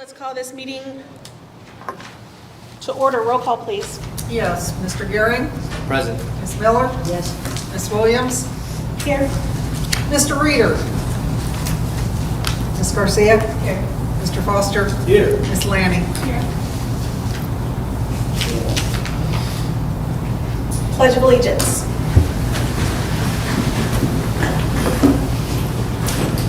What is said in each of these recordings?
let's call this meeting to order. Roll call, please. Yes, Mr. Gehring? Present. Ms. Miller? Yes. Ms. Williams? Here. Mr. Reader? Ms. Garcia? Here. Mr. Foster? Here. Ms. Lanning? Here. Pledge of Allegiance.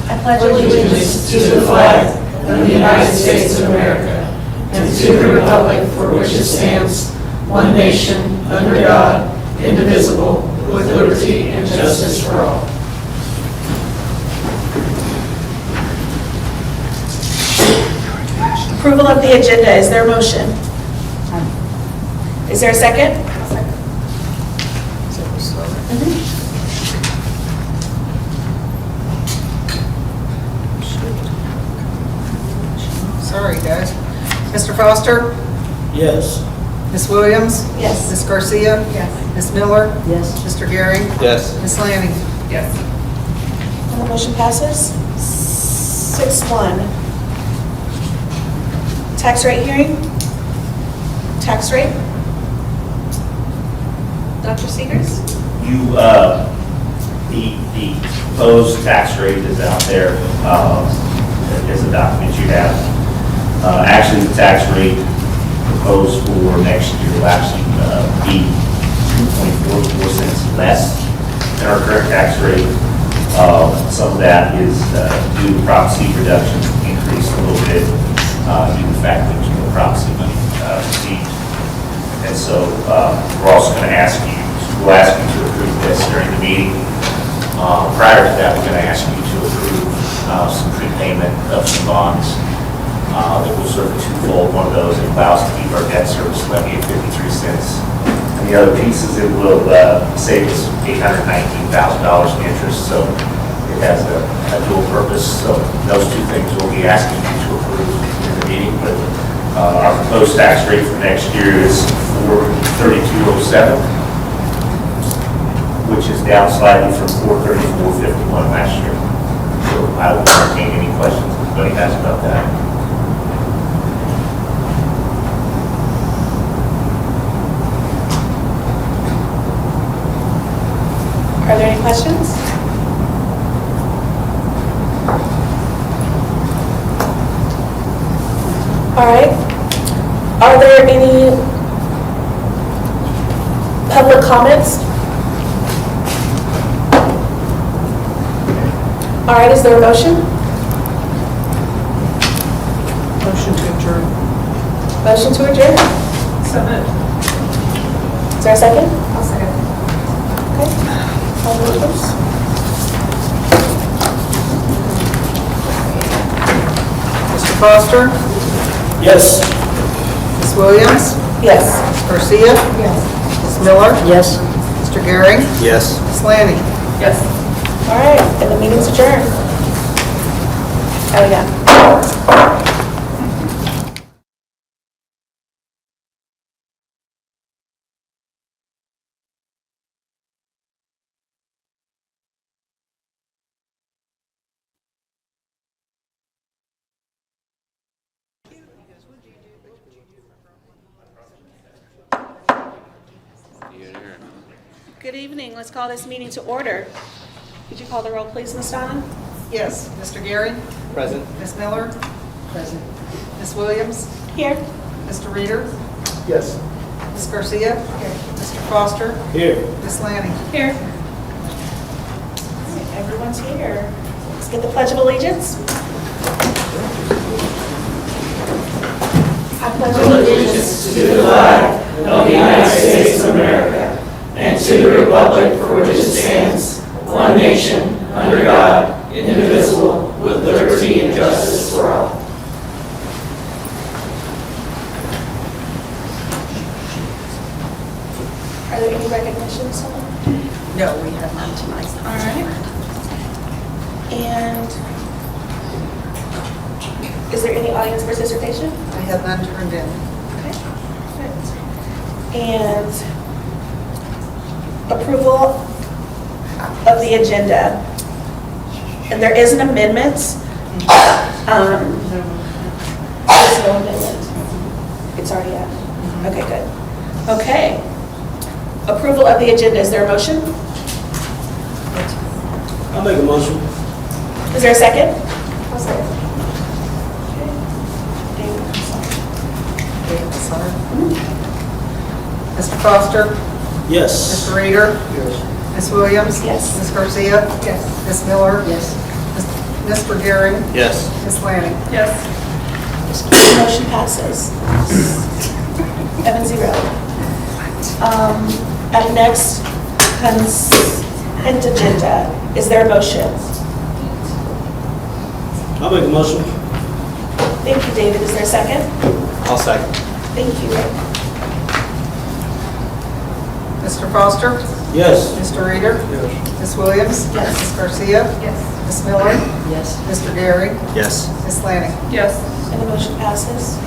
I pledge allegiance to the flag of the United States of America and to the republic for which it stands, one nation, under God, indivisible, with liberty and justice for all. Approval of the agenda. Is there a motion? Is there a second? Sorry, guys. Mr. Foster? Yes. Ms. Williams? Yes. Ms. Garcia? Yes. Ms. Miller? Yes. Mr. Gehring? Yes. Ms. Lanning? Yes. And the motion passes 6-1. Tax rate hearing? Tax rate? Dr. Seegers? The proposed tax rate is out there, as a document you have. Actually, the tax rate proposed for next year will actually be 2.44 cents less than our current tax rate. Some of that is due to property reduction increase a little bit due to the fact that the property money received. And so we're also going to we'll ask you to approve this during the meeting. Prior to that, we're going to ask you to approve some prepayment of some bonds that will serve twofold. One of those, it allows us to keep our debt service levy at 53 cents. And the other piece is it will save us $819,000 in interest. So it has a dual purpose. So those two things we'll be asking you to approve in the meeting. But our proposed tax rate for next year is 432.07, which is down slightly from 434.51 last year. So I will entertain any questions anybody has about that. Are there any questions? All right. Are there any public comments? All right, is there a motion? Motion to adjourn. Motion to adjourn. So moved. Is there a second? I'll second. Okay. Call the roll, please. Mr. Foster? Yes. Ms. Williams? Yes. Ms. Garcia? Yes. Ms. Miller? Yes. Mr. Gehring? Yes. Ms. Lanning? Yes. All right, and the meeting's adjourned. Oh, yeah. Good evening. Let's call this meeting to order. Could you call the roll, please, Ms. Donna? Yes. Mr. Gehring? Present. Ms. Miller? Present. Ms. Williams? Here. Mr. Reader? Yes. Ms. Garcia? Mr. Foster? Here. Ms. Lanning? Here. Everyone's here. Let's get the Pledge of Allegiance. I pledge Allegiance to the flag of the United States of America and to the republic for which it stands, one nation, under God, indivisible, with liberty and justice for all. Are there any recognitions? No, we have none tonight. All right. And is there any audience participation? I have none turned in. Okay. Perfect. And approval of the agenda. And there is an amendment. There's no amendment. It's already out. Okay, good. Okay. Approval of the agenda. Is there a motion? I'll make a motion. Is there a second? David Summer. Mr. Foster? Yes. Mr. Reader? Yes. Ms. Williams? Yes. Ms. Garcia? Yes. Ms. Miller? Yes. Mr. Gehring? Yes. Ms. Lanning? Yes. Motion passes. 7-0. At next, consent agenda. Is there a motion? I'll make a motion. Thank you, David. Is there a second? I'll second. Thank you. Mr. Foster? Yes. Mr. Reader? Yes. Ms. Williams? Yes. Ms. Garcia? Yes. Ms. Miller? Yes. Mr. Gehring? Yes. Ms. Lanning? Yes. And the motion passes.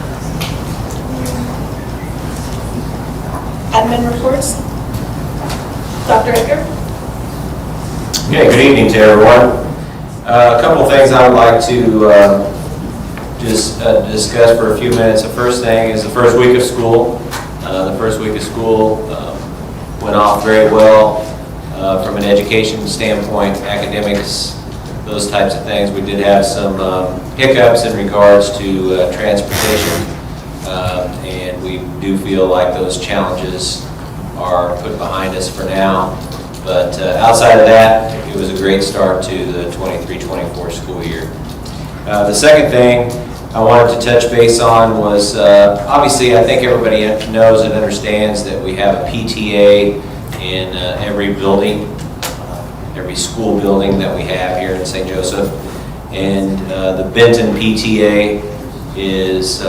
Admin reports. Dr. Edgar? Okay, good evening to everyone. A couple of things I would like to just discuss for a few minutes. The first thing is the first week of school. The first week of school went off very well from an education standpoint, academics, those types of things. We did have some hiccups in regards to transportation, and we do feel like those challenges are put behind us for now. But outside of that, it was a great start to the 23-24 school year. The second thing I wanted to touch base on was, obviously I think everybody knows and understands that we have a PTA in every building, every school building that we have here in St. Joseph. And the Benton PTA is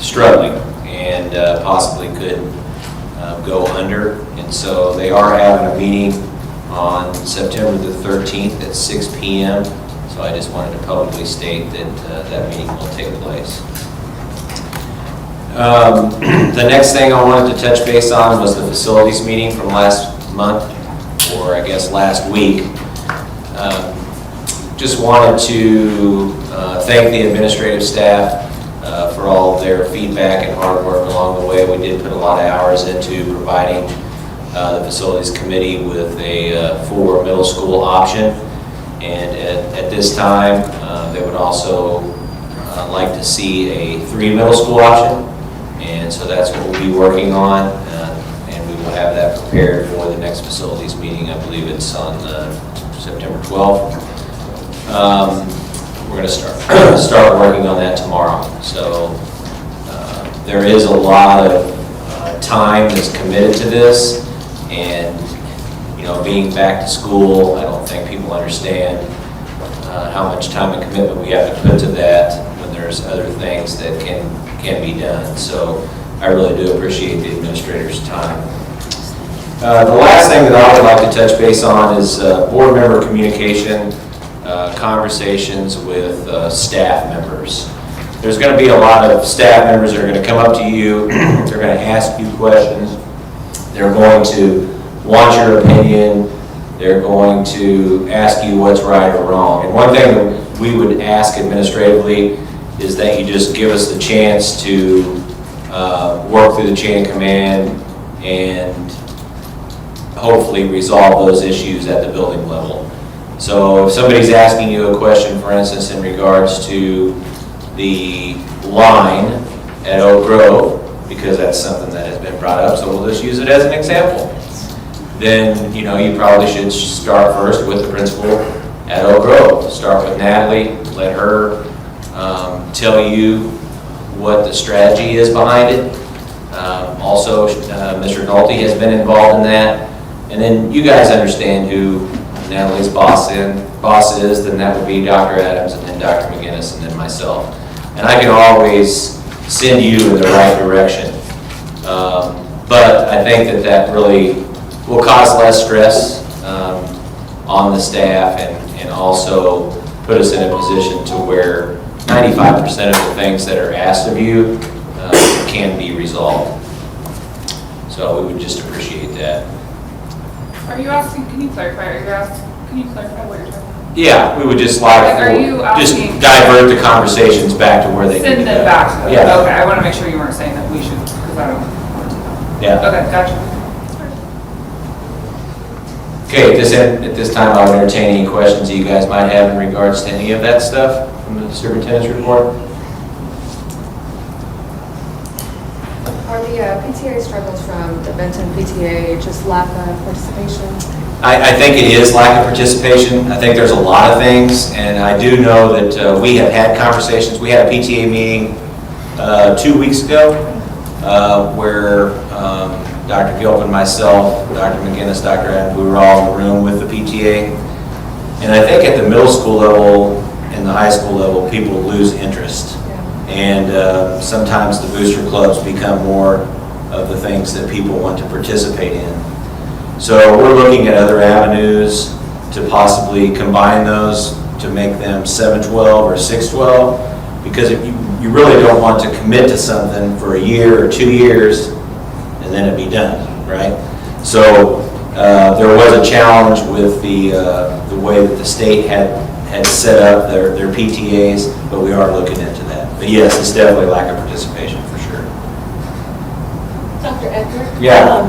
struggling and possibly could go under. And so they are having a meeting on September the 13th at 6 p.m. So I just wanted to publicly state that that meeting will take place. The next thing I wanted to touch base on was the facilities meeting from last month, or I guess last week. Just wanted to thank the administrative staff for all of their feedback and hard work along the way. We did put a lot of hours into providing the facilities committee with a 4 middle school option. And at this time, they would also like to see a 3 middle school option. And so that's what we'll be working on. And we will have that prepared for the next facilities meeting. I believe it's on September 12th. We're going to start working on that tomorrow. So there is a lot of time that's committed to this, and being back to school, I don't think people understand how much time and commitment we have to put to that when there's other things that can be done. So I really do appreciate the administrator's time. The last thing that I would like to touch base on is board member communication. Conversations with staff members. There's going to be a lot of staff members that are going to come up to you. They're going to ask you questions. They're going to want your opinion. They're going to ask you what's right or wrong. And one thing that we would ask administratively is that you just give us the chance to work through the chain of command and hopefully resolve those issues at the building level. So if somebody's asking you a question, for instance, in regards to the line at Oak Grove, because that's something that has been brought up, so we'll just use it as an example, then you probably should start first with the principal at Oak Grove. Start with Natalie, let her tell you what the strategy is behind it. Also, Mr. Nolte has been involved in that, and then you guys understand who Natalie's boss is, then that would be Dr. Adams, and then Dr. McGinnis, and then myself. And I can always send you in the right direction. But I think that really will cause less stress on the staff, and also put us in a position to where 95% of the things that are asked of you can be resolved. So we would just appreciate that. Are you asking, can you clarify what you're talking about? Yeah, we would just like, Like, are you just asking- divert the conversations back to where they need to go. Send them back to them. Yeah. Okay, I want to make sure you weren't saying that we should, because I don't want to do that. Yeah. Okay, gotcha. Okay, at this time, I'll entertain any questions that you guys might have in regards to any of that stuff from the superintendent's report. Are the PTA struggles from the Benton PTA just lack of participation? I think it is lack of participation. I think there's a lot of things, and I do know that we have had conversations. We had a PTA meeting 2 weeks ago where Dr. Gilpin, myself, Dr. McGinnis, Dr. Adams, we were all in the room with the PTA. And I think at the middle school level and the high school level, people lose interest. And sometimes the booster clubs become more of the things that people want to participate in. So we're looking at other avenues to possibly combine those to make them 7-12 or 6-12, because if you really don't want to commit to something for a year or 2 years and then it be done, right? So there was a challenge with the way that the state had set up their PTAs, but we are looking into that. But yes, it's definitely lack of participation for sure. Dr. Edgar? Yeah.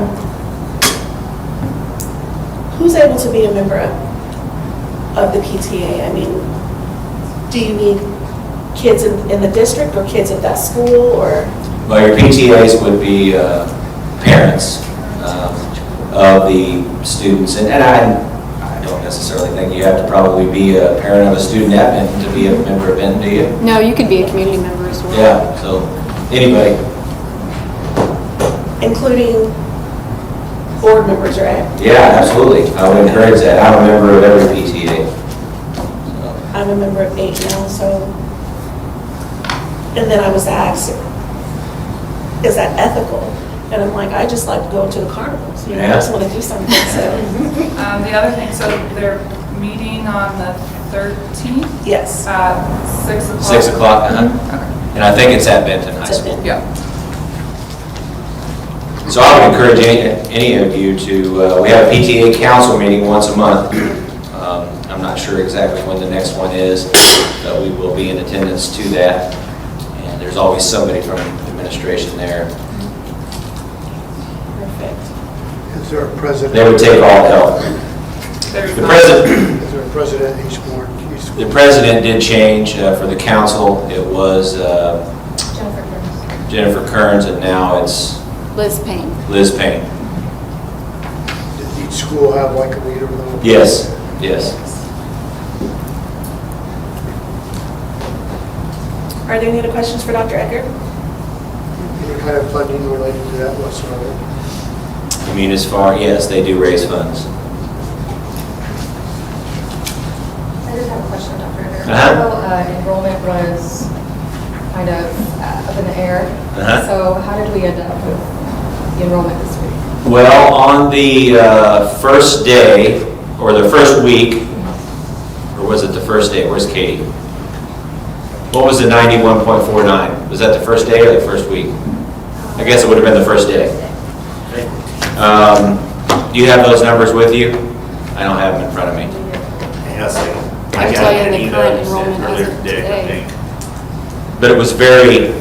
Who's able to be a member of the PTA? I mean, do you need kids in the district or kids at that school, or? Well, your PTAs would be parents of the students, and I don't necessarily think you have to probably be a parent of a student at Benton to be a member of Benton, do you? No, you could be a community member as well. Yeah, so anybody. Including board members, right? Yeah, absolutely. I would encourage that. I'm a member of every PTA. So, I'm a member of 8 now, so. And then I was asked, is that ethical? And I'm like, I just like to go to the carnivals, I just want to do something, so. The other thing, so they're meeting on the 13th Yes. at 6 o'clock? 6 o'clock, Okay. and I think it's at Benton High It's at School. Benton. Yeah. So I would encourage any of you to, we have a PTA council meeting once a month. I'm not sure exactly when the next one is, but we will be in attendance to that. And there's always somebody from administration there. Perfect. Is there a president? They would take all help. There's The not- president, Is there a president in each board? Each school? the president did change for the council. It was Jennifer Burns. Jennifer Kearns, and now it's Liz Payne. Liz Payne. Did each school have like a leader? though? Yes, yes. Are there any other questions for Dr. Edgar? Any kind of funding related to that whatsoever? I mean, as far, yes, they do raise funds. I just have a question, Dr. Edgar. Uh-huh. I know enrollment was kind of up in the air. Uh-huh. So how did we end up with the enrollment this week? Well, on the first day, or the first week, or was it the first day? Where's Katie? What was the 91.49? Was that the first day or the first week? I guess it would have been the first day. Do you have those numbers with you? I don't have them in front of me. Hang on a second. I can got tell you an the email current sent enrollment as earlier of today, I today. think. But it was very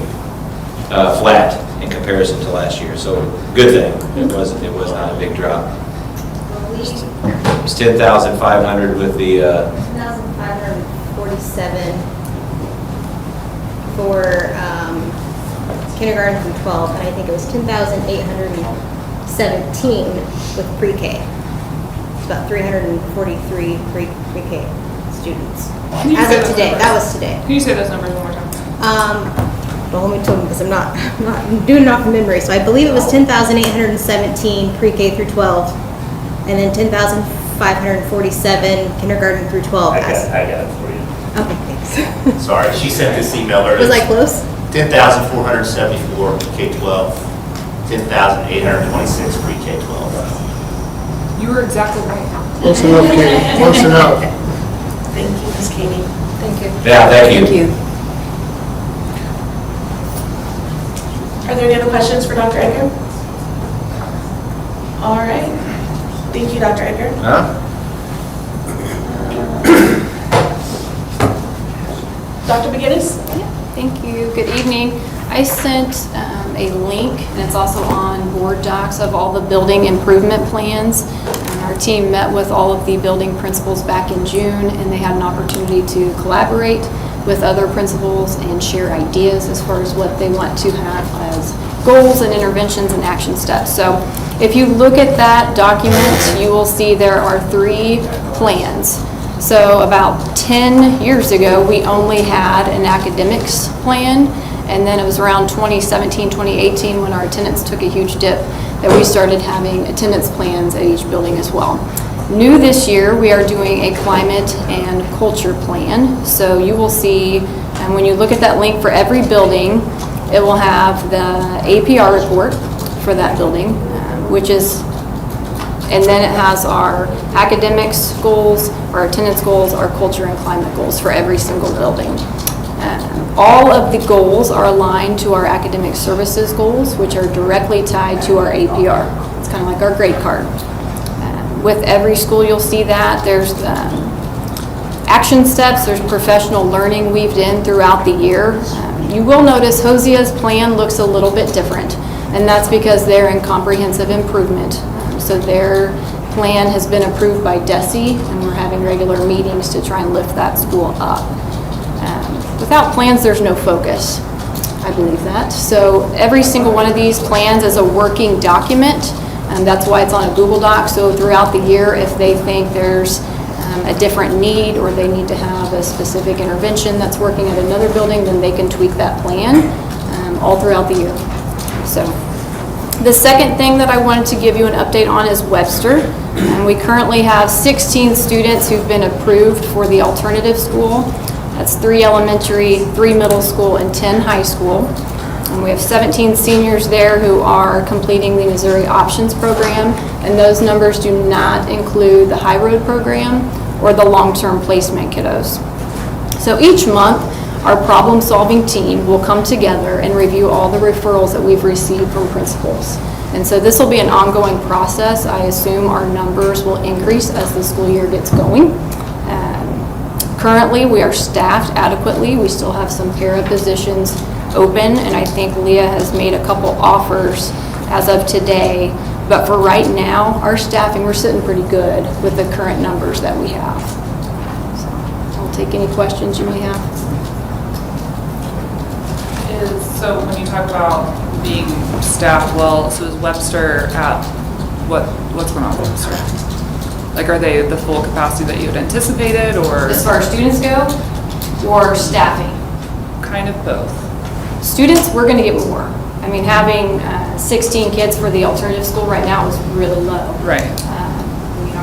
flat in comparison to last year, so good thing. It was not a big drop. It was 10,500 with the, 1,547 for kindergarten through 12, and I think it was 10,817 with pre-K. It's about 343 pre-K students. Can you As say of those today, numbers? that was today. Can you say those numbers one more time? Well, let me tell you, because I'm not doing it off of memory. So I believe it was 10,817 pre-K through 12, and then 10,547 kindergarten through 12. I got it for you. Okay, thanks. Sorry, she sent this email earlier. Was I close? 10,474 K-12, 10,826 pre-K-12. You were exactly right. Close enough, Katie, close enough. Thank you, Ms. Katie. Thank you. yeah, thank you. Are there any other questions for Dr. Edgar? All right. Thank you, Dr. Edgar. Huh? Dr. McGinnis? Thank you. Good evening. I sent a link, and it's also on board docs, of all the building improvement plans. Our team met with all of the building principals back in June, and they had an opportunity to collaborate with other principals and share ideas as far as what they want to have as goals and interventions and action steps. So if you look at that document, you will see there are 3 plans. So about 10 years ago, we only had an academics plan, and then it was around 2017, 2018 when our attendance took a huge dip that we started having attendance plans at each building as well. New this year, we are doing a climate and culture plan. So you will see, and when you look at that link for every building, it will have the APR report for that building, which is, and then it has our academics goals, our attendance goals, our culture and climate goals for every single building. All of the goals are aligned to our academic services goals, which are directly tied to our APR. It's kind of like our grade card. With every school, you'll see that. There's action steps, there's professional learning weaved in throughout the year. You will notice Hosea's plan looks a little bit different, and that's because they're in comprehensive improvement. So their plan has been approved by DESE, and we're having regular meetings to try and lift that school up. Without plans, there's no focus. I believe that. So every single one of these plans is a working document, and that's why it's on a Google Doc. So throughout the year, if they think there's a different need or they need to have a specific intervention that's working at another building, then they can tweak that plan all throughout the year. So the second thing that I wanted to give you an update on is Webster. And we currently have 16 students who've been approved for the alternative school. That's 3 elementary, 3 middle school, and 10 high school. And we have 17 seniors there who are completing the Missouri Options Program, and those numbers do not include the High Road Program or the long-term placement kiddos. So each month, our problem-solving team will come together and review all the referrals that we've received from principals. And so this will be an ongoing process. I assume our numbers will increase as the school year gets going. Currently, we are staffed adequately. We still have some para positions open, and I think Leah has made a couple offers as of today. But for right now, our staffing, we're sitting pretty good with the current numbers that we have. So I'll take any questions you may have. So when you talk about being staffed well, so is Webster at, what's going on with Webster? Like, are they the full capacity that you had anticipated, or? As far as students go, or staffing? Kind of both. Students, we're going to get more. I mean, having 16 kids for the alternative school right now is really low. Right. I mean,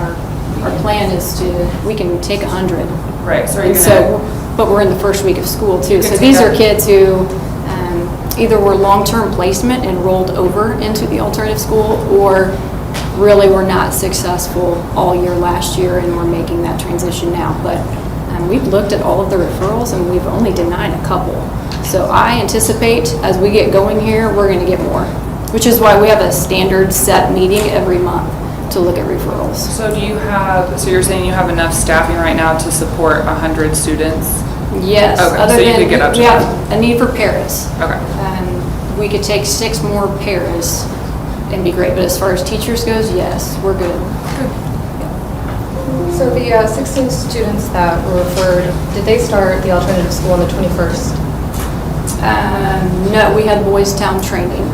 our plan is we can take 100. Right, so are you And gonna? but we're in the first week of school too. You can So take these are that. kids who either were long-term placement and rolled over into the alternative school, or really were not successful all year last year and we're making that transition now. But we've looked at all of the referrals and we've only denied a couple. So I anticipate as we get going here, we're going to get more, which is why we have a standard set meeting every month to look at referrals. So so you're saying you have enough staffing right now to support 100 students? Yes. Okay, Other so you than could get up to we that. have a need for paras. Okay. We could take 6 more paras and be great. But as far as teachers goes, yes, we're good. So the 16 students that were referred, did they start the alternative school on the 21st? No, we had Boys Town training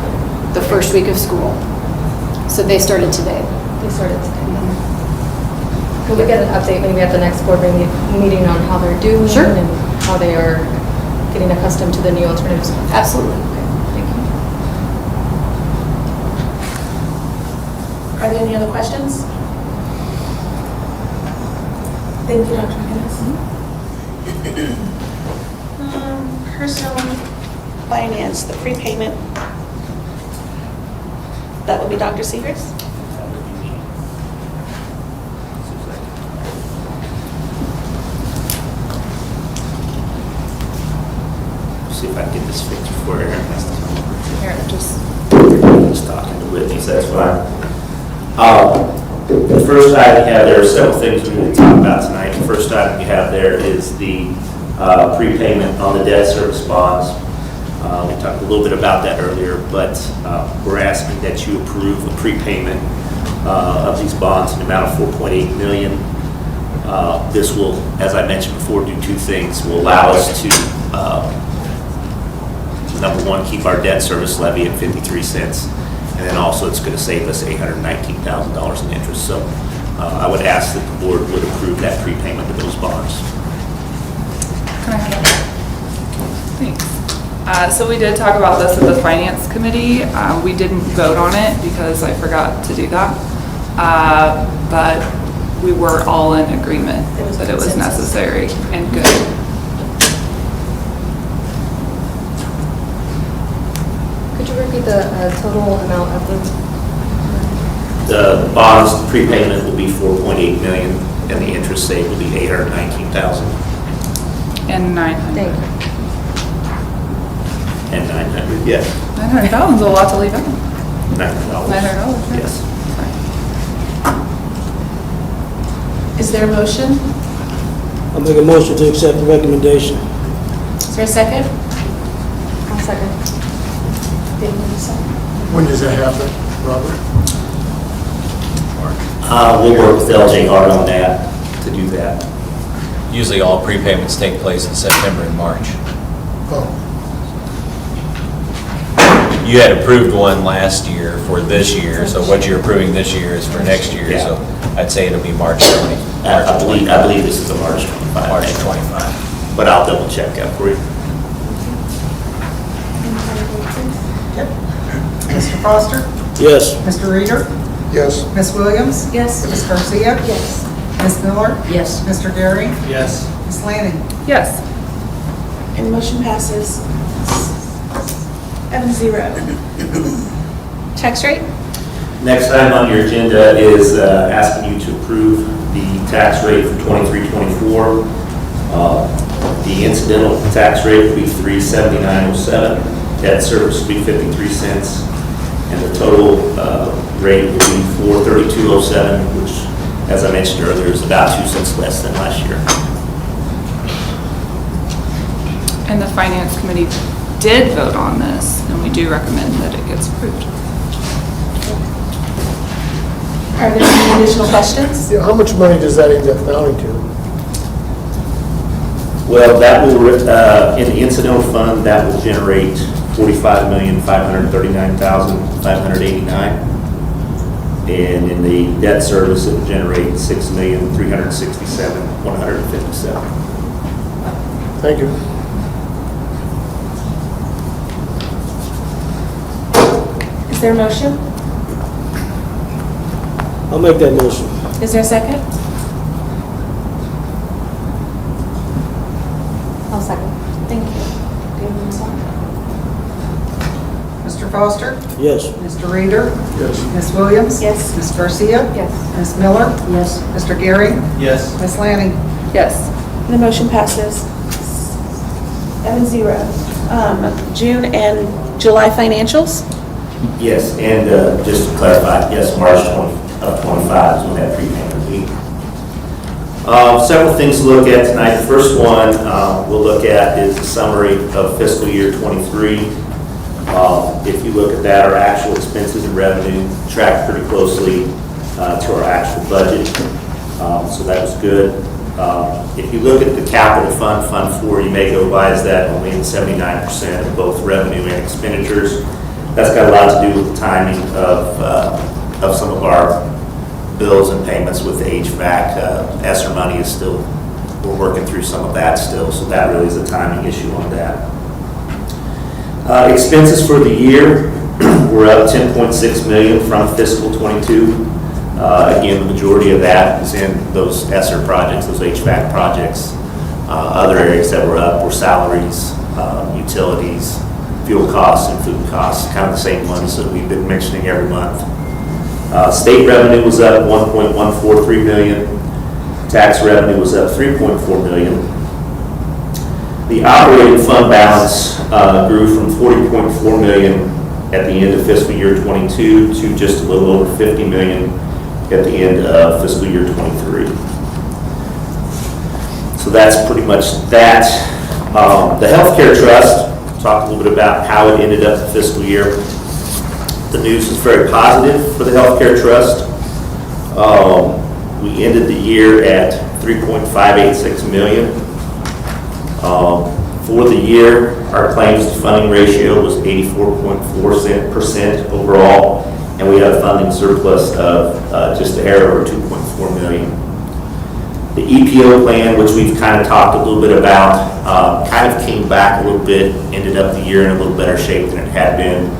the first week of school. So they started today. They started today. Can we get an update maybe at the next board meeting on how they're doing? Sure. And how they are getting accustomed to the new alternative school? Absolutely. Thank you. Are there any other questions? Thank you, Dr. McGinnis. Personal finance, the prepayment. That would be Dr. Seegers. See if I can get this fixed before Aaron has to come over. Here, just. Just talking to Whitney, so that's fine. The first item you have, there are several things we need to talk about tonight. The first item you have there is the prepayment on the debt service bonds. We talked a little bit about that earlier, but we're asking that you approve a prepayment of these bonds in the amount of $4.8 million. This will, as I mentioned before, do two things. Will allow us to, number one, keep our debt service levy at 53 cents, and then also it's going to save us $819,000 in interest. So I would ask that the board would approve that prepayment of those bonds. Can I have that? Thanks. So we did talk about this at the finance committee. We didn't vote on it because I forgot to do that. But we were all in agreement that it was necessary and good. Could you repeat the total amount of The bonds prepayment will be $4.8 million, and the interest save will be $819,000 And 900. Thank you. and $900. Yes, 900,000 is a lot to leave out. $900. $900, Yes. Is there a motion? I'll make a motion to accept the recommendation. Is there a second? I'll second. When does that happen, Robert? We'll work with LJ hard on that, to do that. Usually all prepayments take place in September and March. Oh, You had approved one last year for this year, so what you're approving this year is for next year, Yeah. so I'd say it'll be March 20. I believe this is a March 25. March 25. But I'll double check that for you. Mr. Foster? Yes. Mr. Reader? yes. Ms. Williams? Yes. Ms. Garcia? Yes. Ms. Miller? Yes. Mr. Gary? Yes. Ms. Lanning? Yes. And the motion passes 7-0. Tax rate? Next item on your agenda is asking you to approve the tax rate for 23-24. The incidental tax rate will be $379.07. Debt service will be 53 cents. And the total rate will be $432.07, which, as I mentioned earlier, is about 2 cents less than last year. And the finance committee did vote on this, and we do recommend that it gets approved. Are there any additional questions? Yeah, how much money does that end up amounting to? Well, that will, in the incidental fund, that will generate $45,539,589. And in the debt service, it will generate $6,367,157. Thank you. Is there a motion? I'll make that motion. Is there a second? I'll second. Thank you. Mr. Foster? Yes. Mr. Reader? Yes. Ms. Williams? Yes. Ms. Garcia? Yes. Ms. Miller? Yes. Mr. Gary? Yes. Ms. Lanning? Yes. The motion passes 7-0. June and July financials? Yes, and just to clarify, yes, March 25 is when that prepayment will be. Several things to look at tonight. The first one we'll look at is the summary of fiscal year 23. If you look at that, our actual expenses and revenue track pretty closely to our actual budget, so that was good. If you look at the capital fund, Fund 4, you may go by is that only in 79% of both revenue and expenditures. That's got a lot to do with the timing of some of our bills and payments with the HVAC. ESSER money is still, we're working through some of that still, so that really is a timing issue on that. Expenses for the year were up $10.6 million from fiscal 22. Again, the majority of that is in those ESSER projects, those HVAC projects. Other areas that were up were salaries, utilities, fuel costs, and food costs, kind of the same ones that we've been mentioning every month. State revenue was up $1.143 million. Tax revenue was up $3.4 million. The operating fund balance grew from $40.4 million at the end of fiscal year 22 to just a little over $50 million at the end of fiscal year 23. So that's pretty much that. The healthcare trust, talked a little bit about how it ended up the fiscal year. The news is very positive for the healthcare trust. We ended the year at $3.586 million. For the year, our claims to funding ratio was 84.4% overall, and we had a funding surplus of just a hair over $2.4 million. The EPO plan, which we've kind of talked a little bit about, kind of came back a little bit, ended up the year in a little better shape than it had been.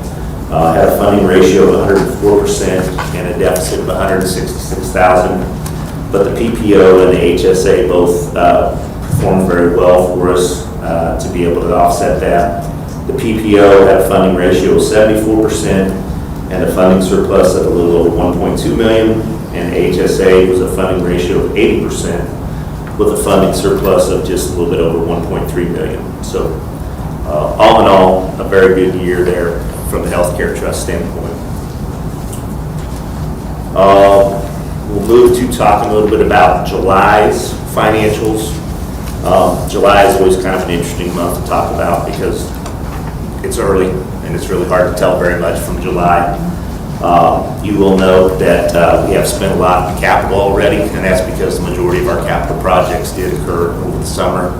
Had a funding ratio of 104% and a deficit of $166,000. But the PPO and the HSA both performed very well for us to be able to offset that. The PPO had a funding ratio of 74% and a funding surplus of a little over $1.2 million, and HSA was a funding ratio of 80% with a funding surplus of just a little bit over $1.3 million. So all in all, a very good year there from the healthcare trust standpoint. We'll move to talking a little bit about July's financials. July is always kind of an interesting month to talk about because it's early and it's really hard to tell very much from July. You will note that we have spent a lot on capital already, and that's because the majority of our capital projects did occur over the summer.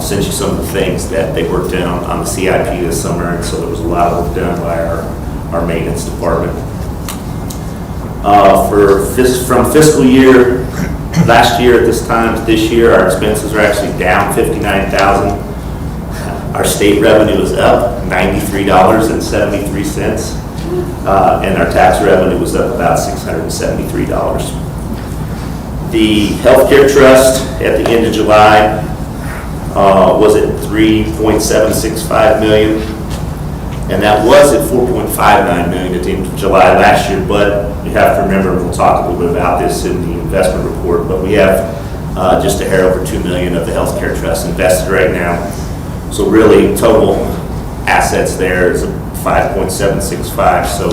Sent you some of the things that they worked on the CIP this summer, and so there was a lot of work done by our maintenance department. From fiscal year last year at this time to this year, our expenses are actually down $59,000. Our state revenue is up $93.73, and our tax revenue was up about $673. The healthcare trust at the end of July was at $3.765 million, and that was at $4.59 million at the end of July last year. But you have to remember, we'll talk a little bit about this in the investment report, but we have just a hair over $2 million of the healthcare trust invested right now. So really, total assets there is 5.765. So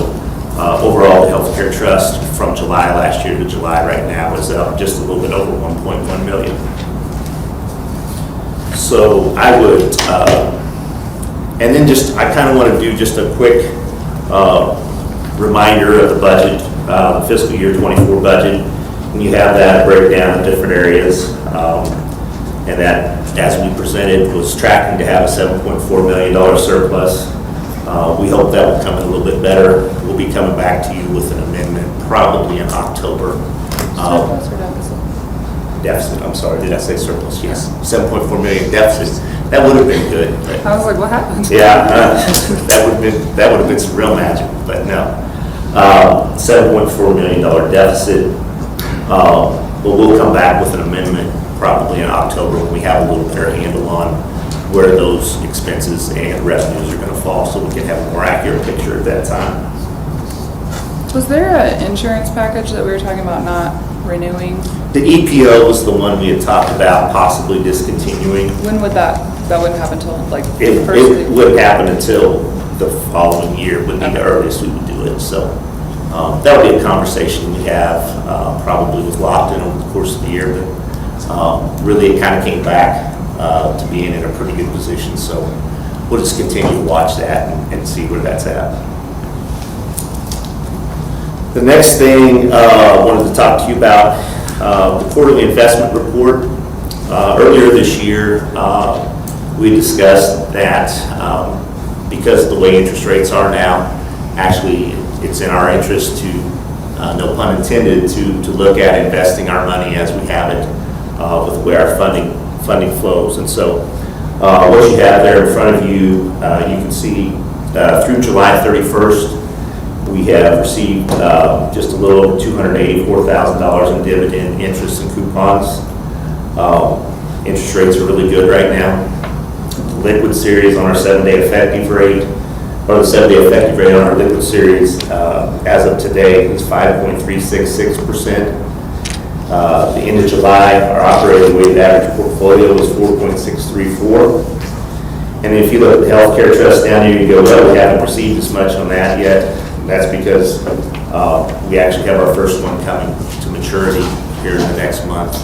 overall, the healthcare trust from July last year to July right now is up just a little bit over $1.1 million. So I would, and then I kind of want to do just a quick reminder of the budget, the fiscal year 24 budget. And you have that breakdown in different areas. And that, as we presented, was tracking to have a $7.4 million surplus. We hope that will come in a little bit better. We'll be coming back to you with an amendment probably in October. Surplus or deficit? Deficit, I'm sorry, did I say surplus? Yes, 7.4 million deficit. That would have been good. But I was like, what happened? yeah, that would have been some real magic, but no. $7.4 million deficit. But we'll come back with an amendment probably in October when we have a little better handle on where those expenses and revenues are going to fall, so we can have a more accurate picture at that time. Was there an insurance package that we were talking about not renewing? The EPO was the one we had talked about possibly discontinuing. When would that wouldn't happen until like It the first of the- wouldn't happen until the following year would be the earliest we would do it. So that would be a conversation we have probably with Lofton over the course of the year. But really, it kind of came back to being in a pretty good position. So we'll just continue to watch that and see where that's at. The next thing I wanted to talk to you about, the quarterly investment report. Earlier this year, we discussed that because of the way interest rates are now, actually it's in our interest to, no pun intended, to look at investing our money as we have it with where our funding flows. And so what you have there in front of you, you can see through July 31st, we have received just a little over $284,000 in dividend interest and coupons. Interest rates are really good right now. The liquid series on our 7-day effective rate, or the 7-day effective rate on our liquid series as of today is 5.366%. The end of July, our operating weighted average portfolio was 4.634. And if you look at the healthcare trust down here, you go, well, we haven't received as much on that yet. That's because we actually have our first one coming to maturity here in the next month.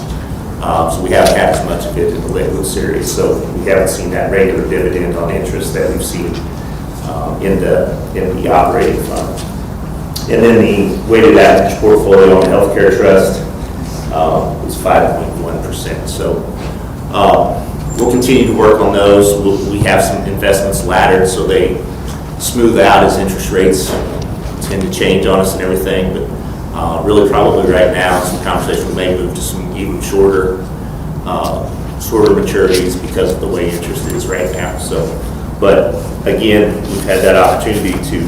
So we haven't had as much of it in the Lakewood series, so we haven't seen that regular dividend on interest that we've seen in the operating fund. And then the weighted average portfolio on the healthcare trust is 5.1%. So we'll continue to work on those. We have some investments laddered so they smooth out as interest rates tend to change on us and everything. But really probably right now, some conversation we may move to some even shorter maturities because of the way interest is right now. So, but again, we've had that opportunity to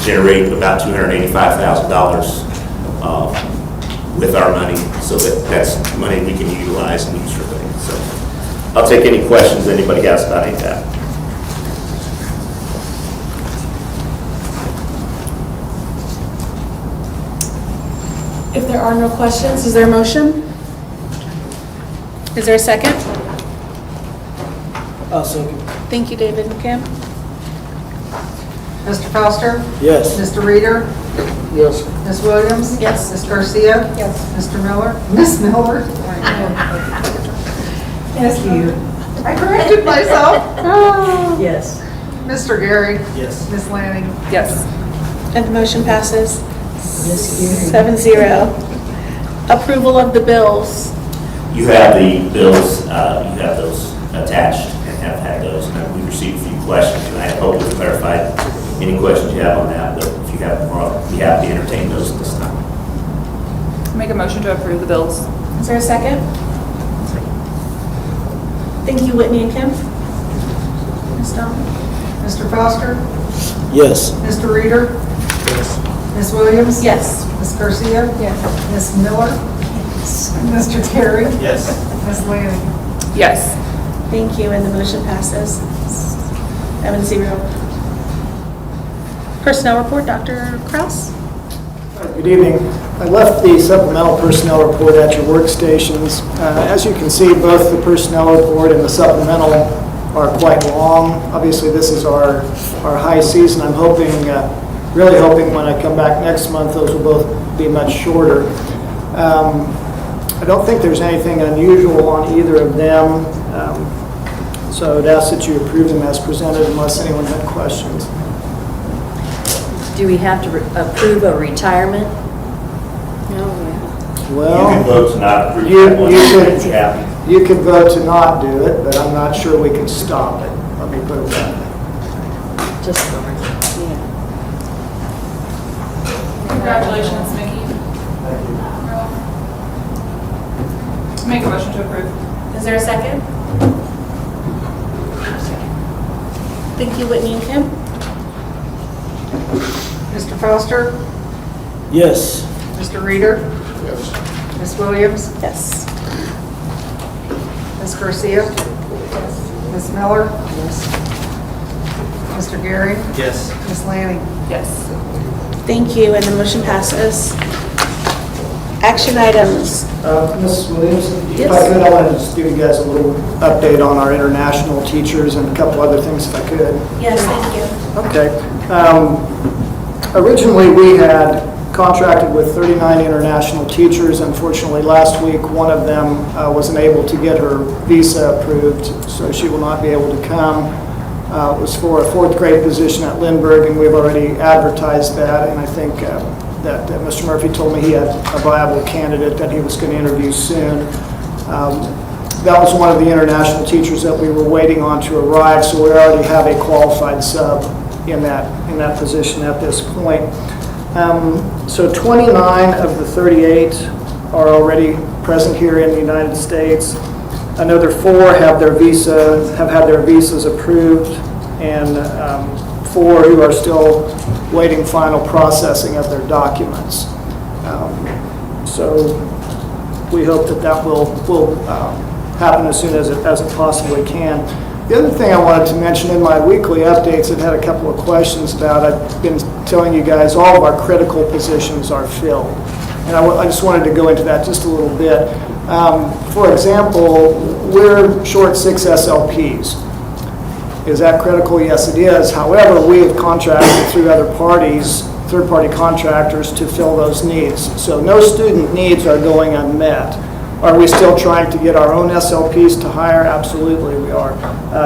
generate about $285,000 with our money, so that's money we can utilize and use for things. So I'll take any questions anybody has about any of that. If there are no questions, is there a motion? Is there a second? I'll second. Thank you, David and Kim. Mr. Foster? Yes. Mr. Reader? Yes. Ms. Williams? Yes. Ms. Garcia? Yes. Mr. Miller? Ms. Miller? Yes, you. I corrected myself. Yes. Mr. Gary? Yes. Ms. Lanning? Yes. And the motion passes 7-0. Approval of the bills. You have the bills, you have those attached and have had those, and we received a few questions, and I hope to clarify any questions you have on that, but if you have more, we have to entertain those at this time. Make a motion to approve the bills. Is there a second? Thank you, Whitney and Kim. Ms. Dawn? Mr. Foster? Yes. Mr. Reader? Yes. Ms. Williams? Yes. Ms. Garcia? Yes. Ms. Miller? Mr. Terry? Yes. Ms. Lanning? Yes. Thank you, and the motion passes 7-0. Personnel report, Dr. Kraus? Good evening. I left the supplemental personnel report at your workstations. As you can see, both the personnel report and the supplemental are quite long. Obviously, this is our high season. I'm hoping, really hoping when I come back next month, those will both be much shorter. I don't think there's anything unusual on either of them, so I would ask that you approve them as presented unless anyone had questions. Do we have to approve a retirement? You Well, can vote to not approve You- that one. you could- if you have. you could vote to not do it, but I'm not sure we can stop it. Let me put it that way. Just, yeah. Congratulations, Mickey. Make a motion to approve. Is there a second? Thank you, Whitney and Kim. Mr. Foster? Yes. Mr. Reader? Yes. Ms. Williams? Yes. Ms. Garcia? Ms. Miller? Mr. Gary? Yes. Ms. Lanning? Yes. Thank you, and the motion passes. Action items. Ms. Williams, if Yes. I could, I wanted to just give you guys a little update on our international teachers and a couple other things if I could. Yes, thank you. Okay. Originally, we had contracted with 39 international teachers. Unfortunately, last week, one of them wasn't able to get her visa approved, so she will not be able to come. It was for a fourth grade position at Lindbergh, and we've already advertised that, and I think that Mr. Murphy told me he had a viable candidate that he was going to interview soon. That was one of the international teachers that we were waiting on to arrive, so we already have a qualified sub in that position at this point. So 29 of the 38 are already present here in the United States. Another 4 have had their visas approved, and 4 who are still waiting final processing of their documents. So we hope that will happen as soon as it possibly can. The other thing I wanted to mention in my weekly updates, I've had a couple of questions about. I've been telling you guys all of our critical positions are filled. And I just wanted to go into that just a little bit. For example, we're short 6 SLPs. Is that critical? Yes, it is. However, we have contracted through other parties, third-party contractors, to fill those needs. So no student needs are going unmet. Are we still trying to get our own SLPs to hire? Absolutely we are.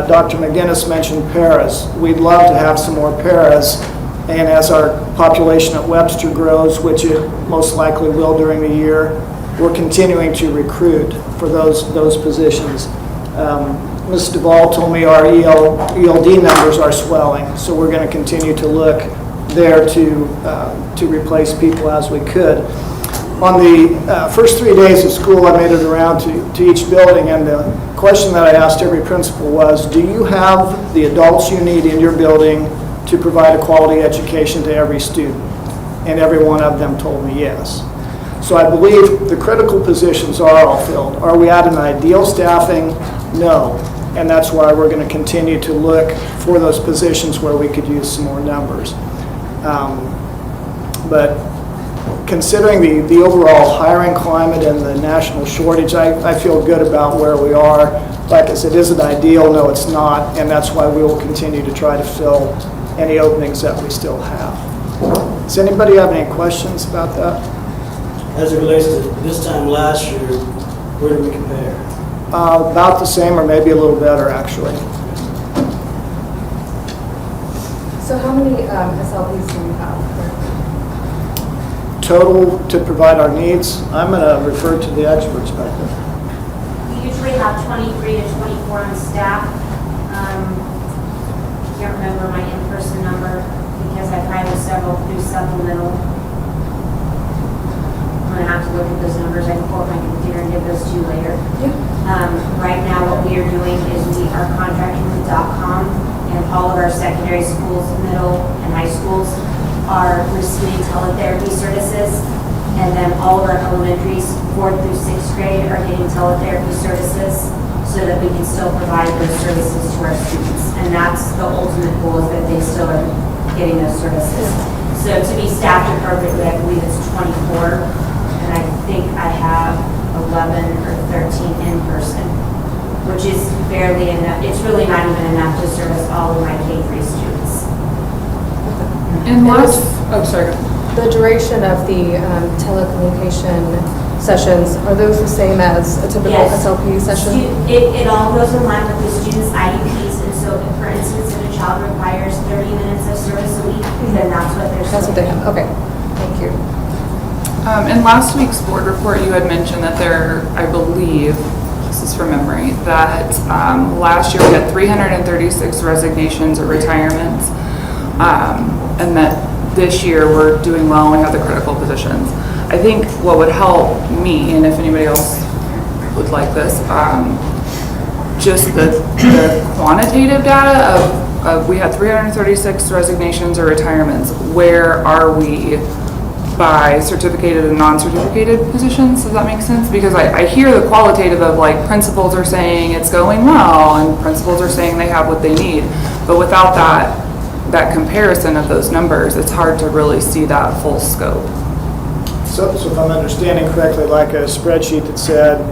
Dr. McGinnis mentioned paras. We'd love to have some more paras, and as our population at Webster grows, which it most likely will during the year, we're continuing to recruit for those positions. Ms. Duvall told me our ELD numbers are swelling, so we're going to continue to look there to replace people as we could. On the first 3 days of school, I made it around to each building, and the question that I asked every principal was, do you have the adults you need in your building to provide a quality education to every student? And every one of them told me yes. So I believe the critical positions are all filled. Are we at an ideal staffing? No. And that's why we're going to continue to look for those positions where we could use some more numbers. But considering the overall hiring climate and the national shortage, I feel good about where we are. Like I said, is it ideal? No, it's not. And that's why we will continue to try to fill any openings that we still have. Does anybody have any questions about that? As it relates to this time last year, where do we compare? About the same or maybe a little better, actually. So how many SLPs do you have? Total to provide our needs, I'm going to refer to the experts back there. We usually have 23 to 24 on staff. Can't remember my in-person number because I've hired several through supplemental. I'm going to have to look at those numbers. I can pull up my computer and give those to you later. Right now what we are doing is we are contracting with .com, and all of our secondary schools, middle and high schools, are receiving teletherapy services, and then all of our elementaries, 4th through 6th grade, are getting teletherapy services so that we can still provide those services to our students. And that's the ultimate goal, is that they still are getting those services. So to be staffed appropriately, I believe it's 24, and I think I have 11 or 13 in person, which is barely enough. It's really not even enough to service all of my K-3 students. And last, oh, sorry. The duration of the telecommunication sessions, are those the same as a typical Yes. SLP session? It all goes in line with the students' IEPs, and so if, for instance, if a child requires 30 minutes of service a week, then that's what they're That's what they have, okay. Thank you. In last week's board report, you had mentioned that there, I believe, this is from memory, that last year we had 336 resignations or retirements, and that this year we're doing well and we have the critical positions. I think what would help me, and if anybody else would like this, just the quantitative data of we had 336 resignations or retirements. Where are we by certificated and non-certificated positions? Does that make sense? Because I hear the qualitative of like principals are saying it's going well and principals are saying they have what they need, but without that comparison of those numbers, it's hard to really see that full scope. So if I'm understanding correctly, like a spreadsheet that said,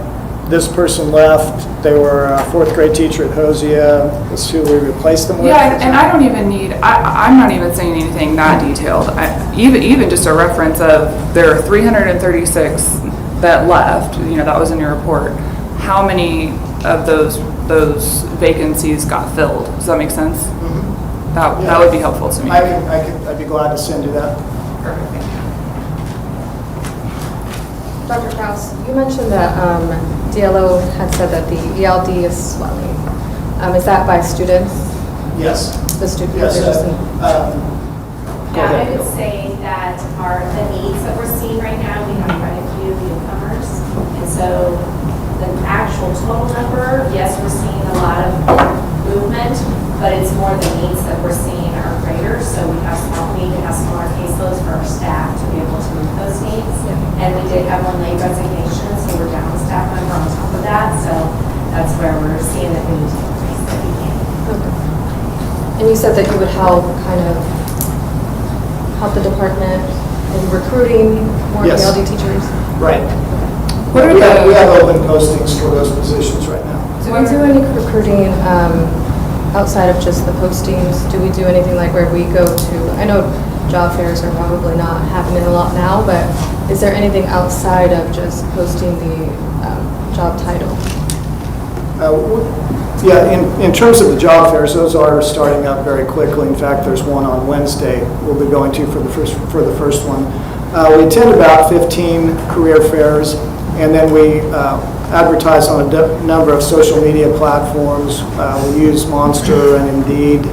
this person left, they were a 4th grade teacher at Hosea, this is who we replaced them with? Yeah, and I don't even need, I'm not even saying anything that detailed. Even just a reference of there are 336 that left, that was in your report. How many of those vacancies got filled? Does that make sense? Mm-hmm. That would be helpful to me. I'd be glad to send you that. Perfect, thank you. Dr. Krause, you mentioned that DLO had said that the ELD is swelling. Is that by students? Yes. The students? Yes. Yeah, I would say that the needs that we're seeing right now, we have quite a few newcomers. And so the actual total number, yes, we're seeing a lot of movement, but it's more the needs that we're seeing are greater. So we need to have smaller caseloads for our staff to be able to meet those needs. Yeah. And we did have one late resignation, so we're down a staff member on top of that. So that's where we're seeing that we need to increase that we can. Okay. And you said that you would help the department in recruiting more Yes. ELD teachers? Right. We have open postings for those positions right now. Do we do any recruiting outside of just the postings? Do we do anything like where we go to, I know job fairs are probably not happening a lot now, but is there anything outside of just posting the job title? Yeah, in terms of the job fairs, those are starting up very quickly. In fact, there's one on Wednesday we'll be going to for the first one. We attend about 15 career fairs, and then we advertise on a number of social media platforms. We use Monster and Indeed,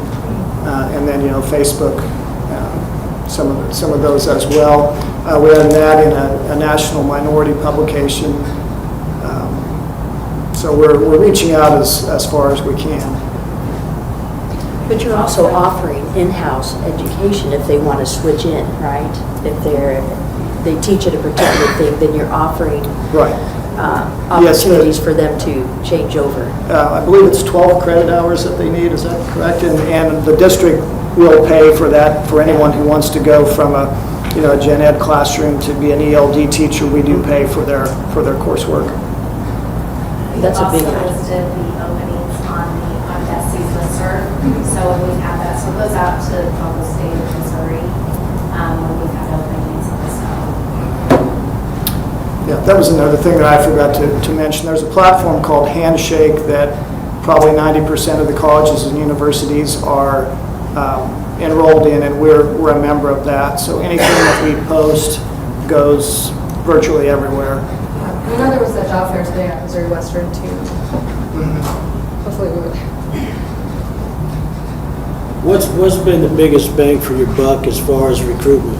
and then Facebook, some of those as well. We have an ad in a national minority publication. So we're reaching out as far as we can. But you're also offering in-house education if they want to switch in, right? If they teach at a particular thing, then you're offering Right. opportunities for them to change over. I believe it's 12 credit hours that they need, is that correct? And the district will pay for that for anyone who wants to go from a gen ed classroom to be an ELD teacher. We do pay for their coursework. That's a big We one. also listed the openings on Desi's listserv, so when we have that, so it goes out to the whole state of Missouri, when we have openings and so. Yeah, that was another thing that I forgot to mention. There's a platform called Handshake that probably 90% of the colleges and universities are enrolled in, and we're a member of that. So anything that we post goes virtually everywhere. I know there was that job fair today at Missouri Western too. Hopefully we would. What's been the biggest bang for your buck as far as recruitment?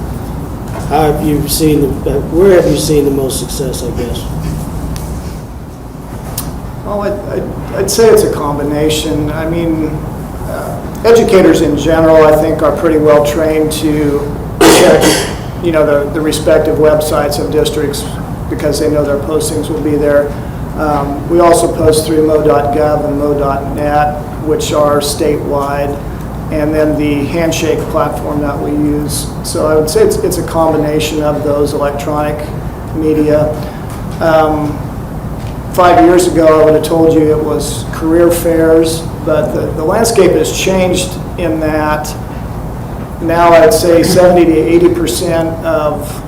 How have you seen where have you seen the most success, I guess? Well, I'd say it's a combination. I mean, educators in general, I think, are pretty well trained to check, the respective websites of districts because they know their postings will be there. We also post through mo.gov and mo.net, which are statewide, and then the Handshake platform that we use. So I would say it's a combination of those electronic media. 5 years ago, I would have told you it was career fairs, but the landscape has changed in that now I'd say 70 to 80% of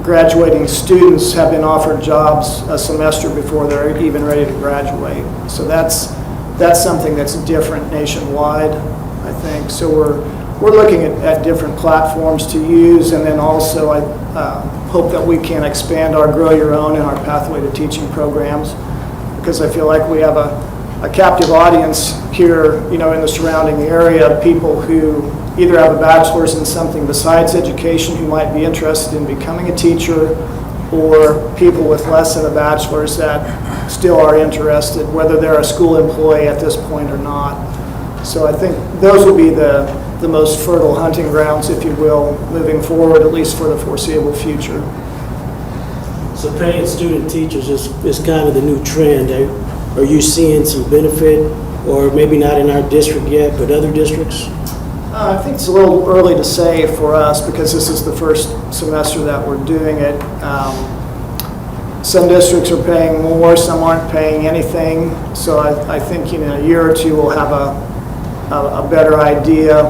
graduating students have been offered jobs a semester before they're even ready to graduate. So that's something that's different nationwide, I think. So we're looking at different platforms to use, and then also I hope that we can expand our Grow Your Own and our Pathway to Teaching programs, because I feel like we have a captive audience here, in the surrounding area, people who either have a bachelor's in something besides education who might be interested in becoming a teacher, or people with less than a bachelor's that still are interested, whether they're a school employee at this point or not. So I think those will be the most fertile hunting grounds, if you will, moving forward, at least for the foreseeable future. So paying student teachers is kind of the new trend. Are you seeing some benefit, or maybe not in our district yet, but other districts? I think it's a little early to say for us because this is the first semester that we're doing it. Some districts are paying more, some aren't paying anything. So I think in a year or two we'll have a better idea.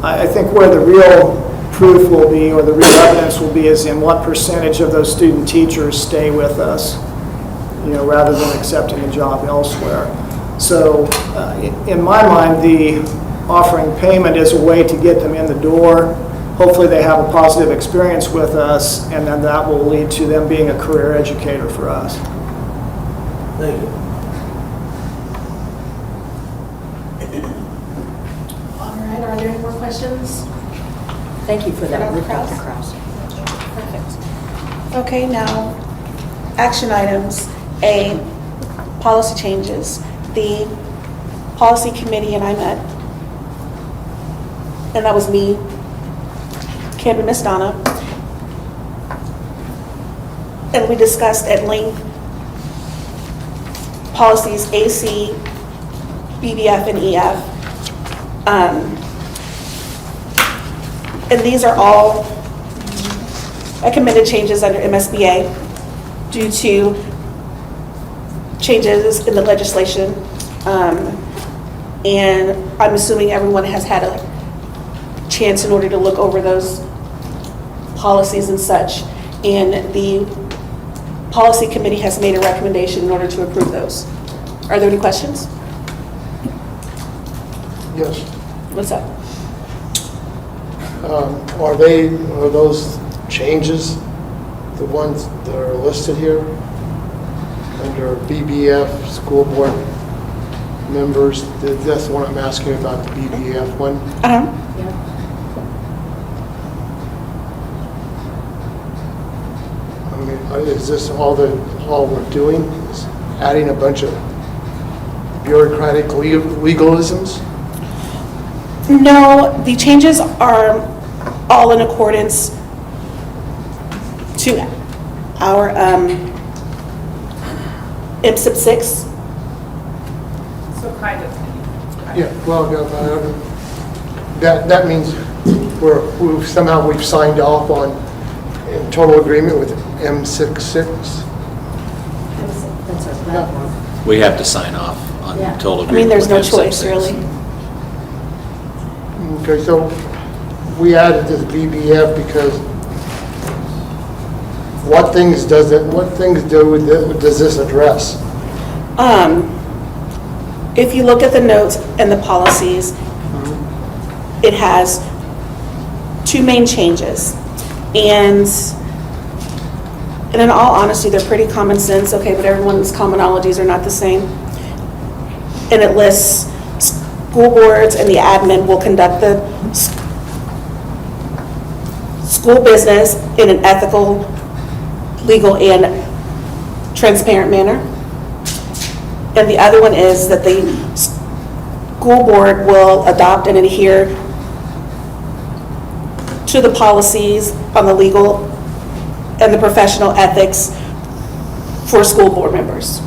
I think where the real proof will be, or the real evidence will be, is in what percentage of those student teachers stay with us, rather than accepting a job elsewhere. So in my mind, the offering payment is a way to get them in the door. Hopefully they have a positive experience with us, and then that will lead to them being a career educator for us. Thank you. All right, are there any more questions? Thank you for that, Dr. Dr. Krause? Krause. Perfect. Okay, now, action items. A, policy changes. The policy committee and I met, and that was me, Kim, and Miss Donna, and we discussed at length policies AC, BBF, and EF. And these are all recommended changes under MSBA due to changes in the legislation. And I'm assuming everyone has had a chance in order to look over those policies and such. And the policy committee has made a recommendation in order to approve those. Are there any questions? Yes. What's up? Are those changes, the ones that are listed here under BBF, school board members? That's the one I'm asking about, the BBF one. I mean, is this all we're doing? Is adding a bunch of bureaucratic legalisms? No, the changes are all in accordance to our IPSIP 6. So kind of. Yeah, well, that means we've signed off on in total agreement with M66. That's our platform. We have to sign off on Yeah. total I agreement. mean, there's no with choice, M66. really. Okay, so we added this BBF because what things does this address? If you look at the notes and the policies, it has two main changes. And in all honesty, they're pretty common sense, okay, but everyone's commonalities are not the same. And it lists school boards and the admin will conduct the school business in an ethical, legal, and transparent manner. And the other one is that the school board will adopt and adhere to the policies on the legal and the professional ethics for school board members.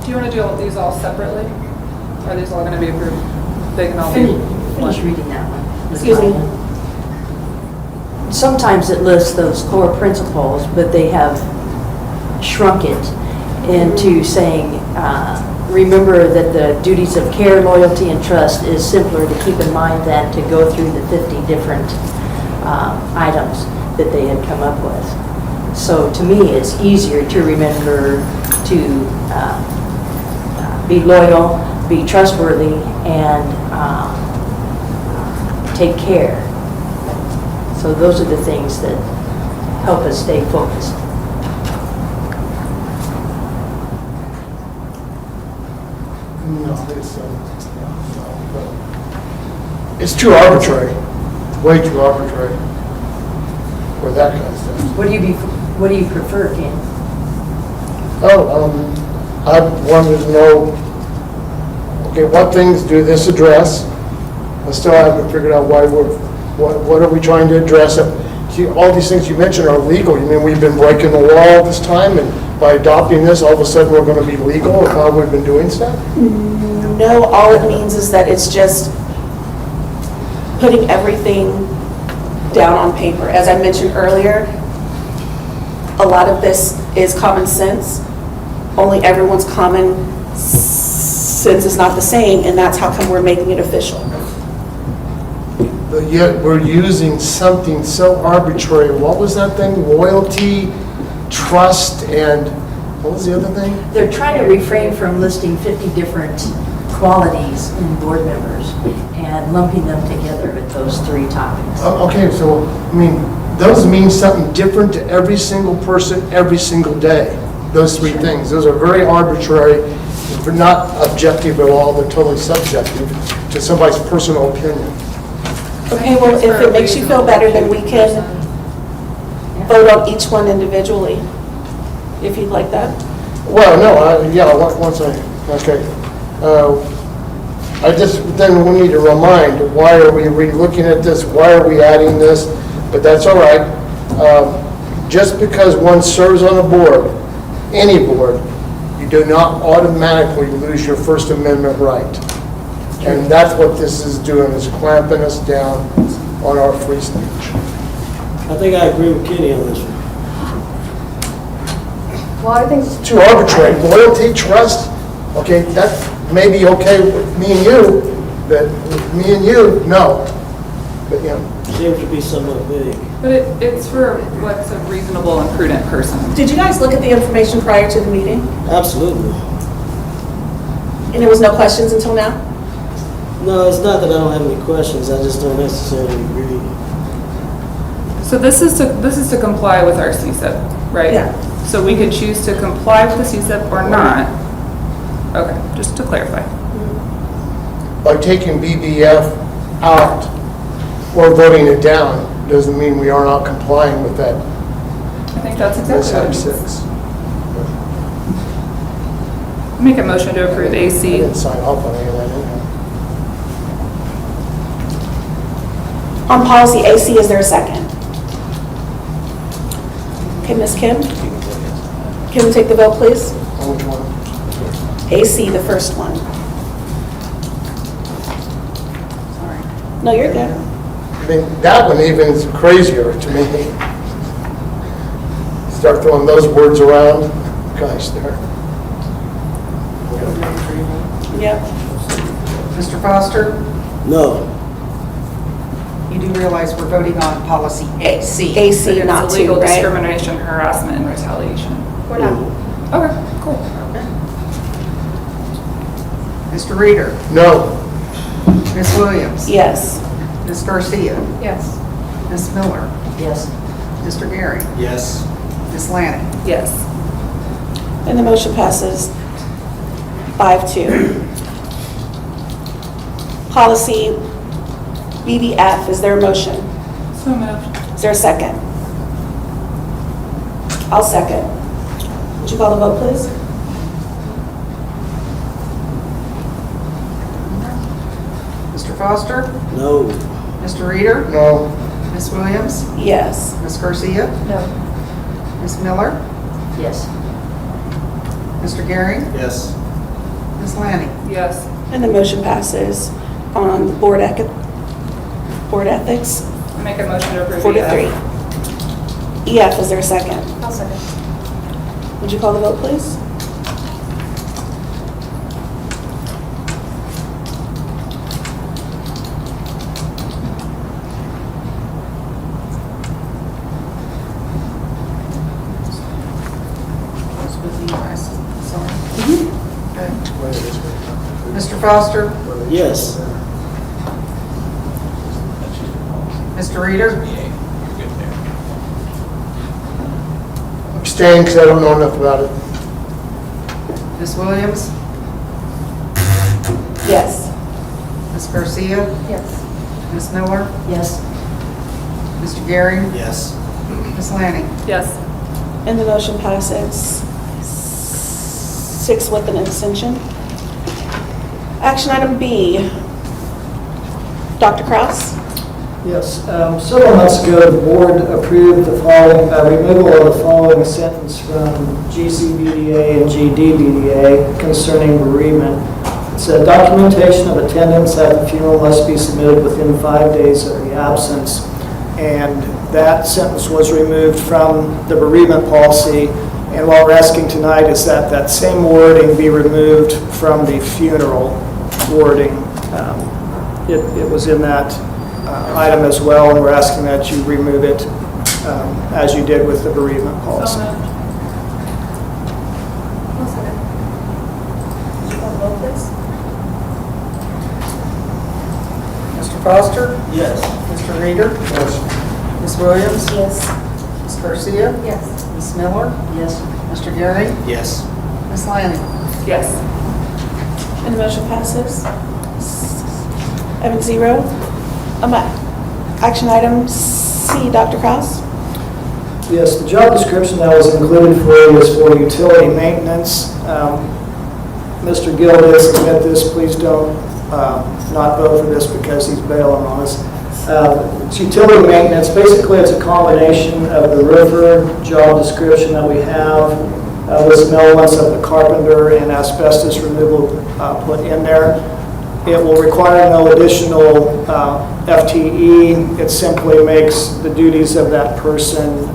Do you want to do these all separately? Or are these all going to be approved? They can all be. Finish reading that one. Excuse me. Sometimes it lists those core principles, but they have shrunk it into saying, remember that the duties of care, loyalty, and trust is simpler to keep in mind than to go through the 50 different items that they had come up with. So to me, it's easier to remember to be loyal, be trustworthy, and take care. So those are the things that help us stay focused. No, it's too arbitrary, way too arbitrary for that kind of stuff. What do you prefer, Ken? I wanted to know, okay, what things do this address? I still haven't figured out what are we trying to address? See, all these things you mentioned are legal. You mean we've been breaking the law all this time, and by adopting this, all of a sudden we're going to be legal of how we've been doing stuff? No, all it means is that it's just putting everything down on paper. As I mentioned earlier, a lot of this is common sense. Only everyone's common sense is not the same, and that's how come we're making it official. But yet we're using something so arbitrary. What was that thing? Loyalty, trust, and what was the other thing? They're trying to refrain from listing 50 different qualities in board members and lumping them together with those three topics. Okay, so, I mean, those mean something different to every single person, every single day. Those three things. Those are very arbitrary, but not objective at all. They're totally subjective to somebody's personal opinion. Okay, well, if it makes you feel better, then we can vote on each one individually, if you'd like that. Well, no, once I, okay. Then we need to remind, why are we re-looking at this? Why are we adding this? But that's all right. Just because one serves on a board, any board, you do not automatically lose your First Amendment right. And that's what this is doing, is clamping us down on our free speech. I think I agree with Kenny on this one. Well, I think It's too arbitrary. Loyalty, trust, okay, that may be okay with me and you, but with me and you, no. But, yeah, Seems to be somewhat vague. But it's for what's a reasonable and prudent person. Did you guys look at the information prior to the meeting? Absolutely. And there was no questions until now? No, it's not that I don't have any questions, I just don't necessarily agree. So this is to comply with our CSIP, right? Yeah. So we could choose to comply with the CSIP or not. Okay, just to clarify. by taking BBF out or voting it down, doesn't mean we are not complying with that. I think that's exactly what it Act means. 6. Make a motion to approve I AC. didn't sign off on any of that anyhow. On policy AC, is there a second? Okay, Ms. Kim? Can we take the vote, please? On which one? AC, the first one. Sorry. No, you're good. I mean, that one even is crazier to me. Start throwing those words around, gosh, there. Yep. Mr. Foster, No. you do realize we're voting on policy AC. AC, not It's two, illegal right? discrimination, harassment, and retaliation. We're not. Okay, cool. Mr. Reader, No, Ms. Williams, Yes. Ms. Garcia, Yes. Ms. Miller, Yes. Mr. Gary, Yes. Ms. Lanning. Yes. And the motion passes 5-2. Policy BBF, is there a motion? So moved. Is there a second? I'll second. Would you call the vote, please? Mr. Foster, No. Mr. Reader, no, Ms. Williams, Yes. Ms. Garcia, No. Ms. Miller, Yes. Mr. Gary, Yes. Ms. Lanning. Yes. And the motion passes on board ethics, Make a motion to approve 43. EF, is there a second? I'll second. Would you call the vote, please? Mr. Foster, Yes. Mr. Reader, abstain because I don't know enough about it. Ms. Williams, Yes. Ms. Garcia, Yes. Ms. Miller, Yes. Mr. Gary, Yes. Ms. Lanning. Yes. And the motion passes 6 with an abstention. Action item B. Dr. Kraus? Yes, several months ago, the board approved the following, removal of the following sentence from GCBDA and GDBDA concerning bereavement. It said, documentation of attendance at the funeral must be submitted within 5 days of the absence. And that sentence was removed from the bereavement policy. And what we're asking tonight is that that same wording be removed from the funeral wording. It was in that item as well, and we're asking that you remove it as you did with the bereavement So policy. moved. I'll second. Would you call the vote, please? Mr. Foster, Yes. Mr. Reader, Yes. Ms. Williams, Yes. Ms. Garcia, Yes. Ms. Miller, Yes. Mr. Gary, Yes. Ms. Lanning. Yes. And the motion passes 7-0. Action item C. Dr. Kraus? Yes, the job description that was included for you is for utility maintenance. Mr. Gill did submit this, please don't not vote for this because he's bailing on us. It's utility maintenance, basically it's a combination of the roofer job description that we have with some elements of the carpenter and asbestos removal put in there. It will require no additional FTE. It simply makes the duties of that person,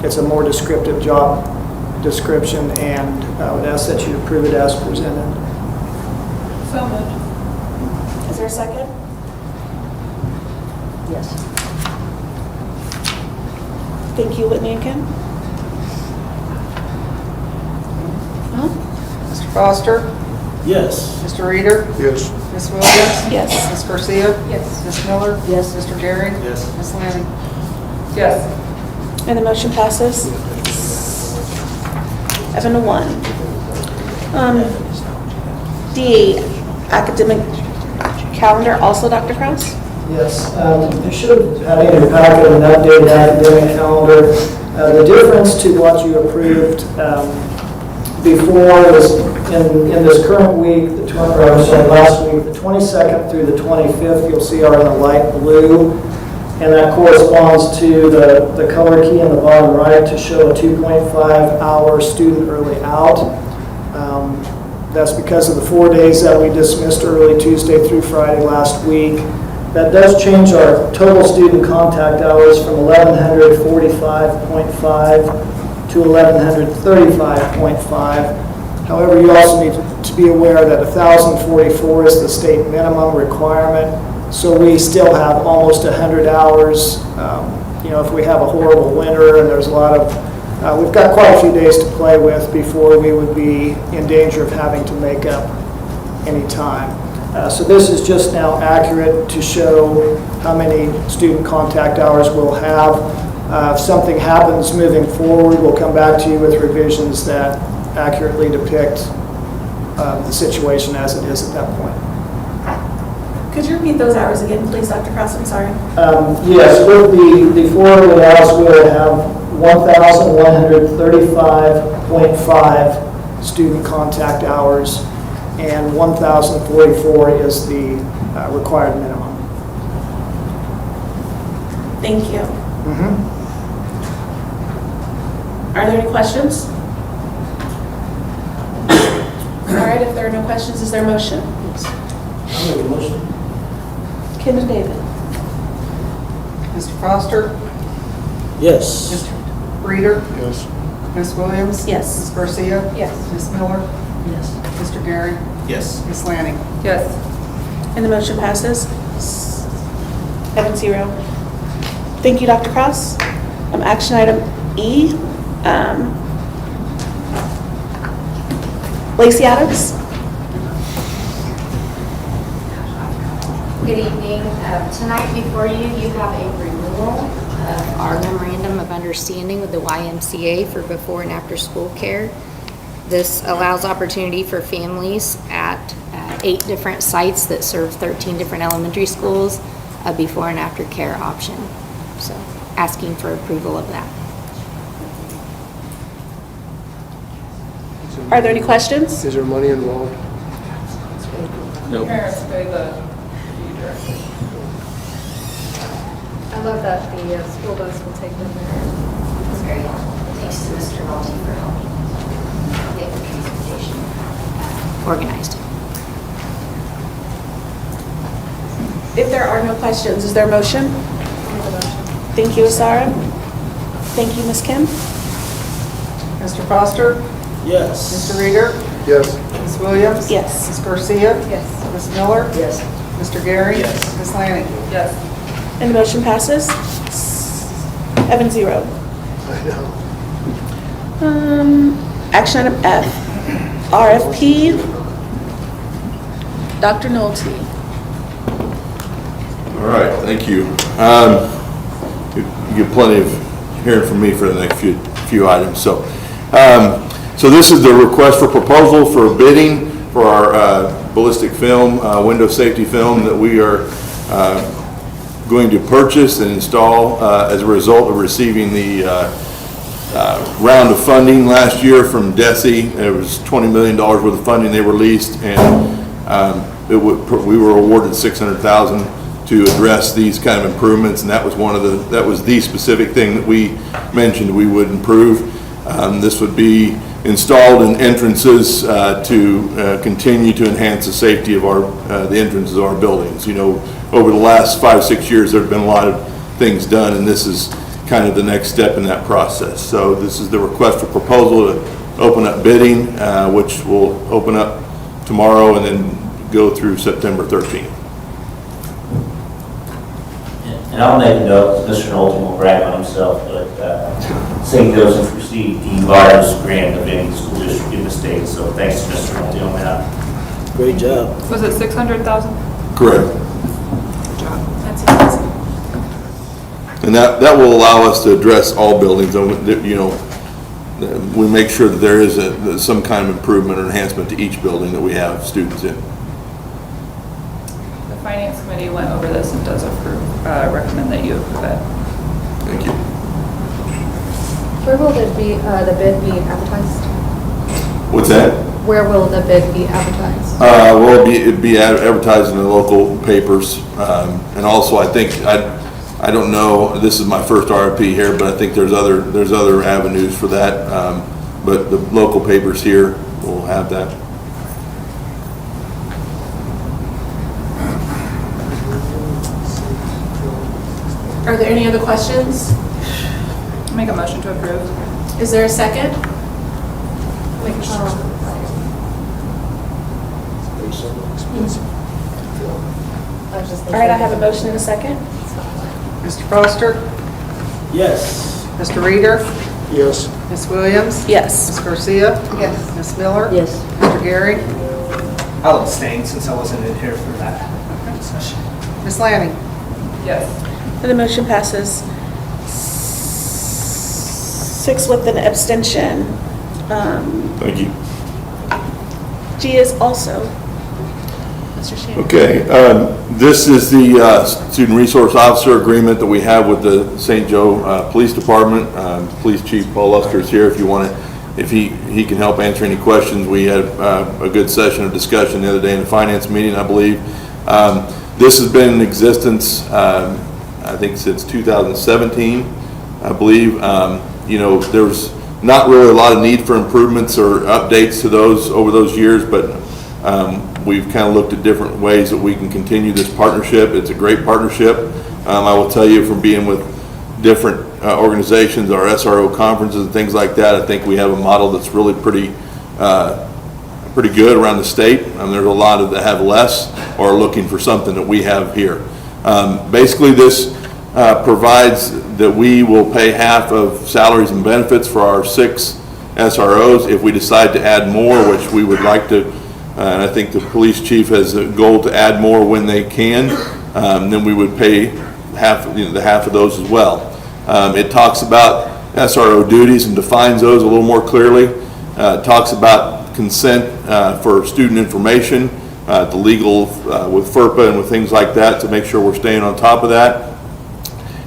it's a more descriptive job description, and I would ask that you approve it as presented. So moved. Is there a second? Yes. Thank you, Whitney and Kim. Mr. Foster? Yes. Mr. Reader? Yes. Ms. Williams? Yes. Ms. Garcia? Yes. Ms. Miller? Yes. Mr. Gary? Yes. Ms. Lanning? Yes. And the motion passes 7-1. D, academic calendar, also Dr. Kraus? Yes, you should have in your packet an updated academic calendar. The difference to what you approved before is in this current week, last week, the 22nd through the 25th, you'll see are in the light blue. And that corresponds to the color key in the bottom right to show a 2.5-hour student early out. That's because of the 4 days that we dismissed early Tuesday through Friday last week. That does change our total student contact hours from 1,145.5 to 1,135.5. However, you also need to be aware that 1,044 is the state minimum requirement. So we still have almost 100 hours. If we have a horrible winter and there's a lot of, we've got quite a few days to play with before we would be in danger of having to make up any time. So this is just now accurate to show how many student contact hours we'll have. If something happens moving forward, we'll come back to you with revisions that accurately depict the situation as it is at that point. Could you repeat those hours again, please, Dr. Kraus? I'm sorry. Yes, with the 4 early hours, we'll have 1,135.5 student contact hours, and 1,044 is the required minimum. Thank you. Are there any questions? All right, if there are no questions, is there a motion? I'll make a motion. Kim and David. Mr. Foster? Yes. Mr. Reader? Yes. Ms. Williams? Yes. Ms. Garcia? Yes. Ms. Miller? Yes. Mr. Gary? Yes. Ms. Lanning? Yes. And the motion passes 7-0. Thank you, Dr. Kraus. Action item E, Lacey Adams. Good evening. Tonight before you, you have a renewal of our memorandum of understanding with the YMCA for before and after school care. This allows opportunity for families at 8 different sites that serve 13 different elementary schools, a before and after care option. So asking for approval of that. Are there any questions? Is there money involved? Nope. Parents pay the fee directly. I love that the school bus will take them there. It's very helpful. Thanks to Mr. Nolte for helping get the transportation organized. If there are no questions, is there a motion? Thank you, Asara. Thank you, Ms. Kim. Mr. Foster? Yes. Mr. Reader? Yes. Ms. Williams? Yes. Ms. Garcia? Yes. Ms. Miller? Yes. Mr. Gary? Yes. Ms. Lanning? Yes. And the motion passes 7-0. I know. Action item F, RFP. Dr. Nolte. All right, thank you. You get plenty of hearing from me for the next few items. So this is the request for proposal for bidding for our ballistic film, window safety film that we are going to purchase and install as a result of receiving the round of funding last year from DESE. It was $20 million worth of funding they released, and we were awarded $600,000 to address these kind of improvements, and that was the specific thing that we mentioned we would improve. This would be installed in entrances to continue to enhance the safety of the entrances of our buildings. You know, over the last 5-6 years, there have been a lot of things done, and this is kind of the next step in that process. So this is the request for proposal to open up bidding, which will open up tomorrow and then go through September 13th. And I'll make a note, Mr. Knowlton will brag on himself, but St. Joseph received the largest grant of any school district in the state, so thanks to Mr. Knowlton on that. Great job. Was it 600,000? Correct. That's amazing. And that will allow us to address all buildings, and, you know, we make sure that there is some kind of improvement or enhancement to each building that we have students in. The finance committee went over this and does recommend that you approve it. Thank you. Where will the bid be advertised? What's that? Where will the bid be advertised? Well, it'd be advertised in the local papers, and also I think, I don't know, this is my first RFP here, but I think there's other avenues for that, but the local papers here will have that. Are there any other questions? Make a motion to approve. Is there a second? All right, I have a motion and a second. Mr. Foster? Yes. Mr. Reader? Yes. Ms. Williams? Yes. Ms. Garcia? Yes. Ms. Miller? Yes. Mr. Gary? I'll abstain since I wasn't in here for that discussion. Ms. Lanning? Yes. And the motion passes 6 with an abstention. Thank you. G is also Mr. Shannon. Okay, this is the Student Resource Officer Agreement that we have with the St. Joe Police Department. Police Chief Paul Luster is here if you want to, if he can help answer any questions. We had a good session of discussion the other day in the finance meeting, I believe. This has been in existence, I think, since 2017, I believe. You know, there's not really a lot of need for improvements or updates to those over those years, but we've kind of looked at different ways that we can continue this partnership. It's a great partnership. I will tell you, from being with different organizations, our SRO conferences and things like that, I think we have a model that's really pretty good around the state. There's a lot of that have less or are looking for something that we have here. Basically, this provides that we will pay half of salaries and benefits for our 6 SROs. If we decide to add more, which we would like to, and I think the police chief has a goal to add more when they can, then we would pay half, the half of those as well. It talks about SRO duties and defines those a little more clearly. It talks about consent for student information, the legal with FERPA and with things like that, to make sure we're staying on top of that.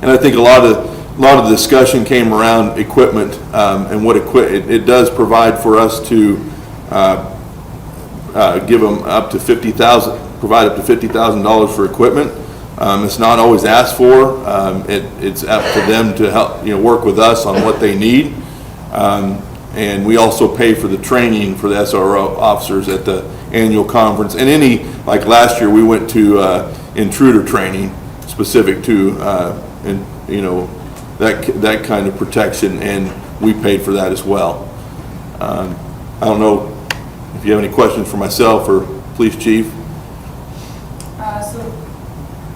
And I think a lot of the discussion came around equipment and what it does provide for us to give them up to provide up to $50,000 for equipment. It's not always asked for. It's up to them to help, work with us on what they need. And we also pay for the training for the SRO officers at the annual conference. And like last year, we went to intruder training specific to, that kind of protection, and we paid for that as well. I don't know if you have any questions for myself or police chief. So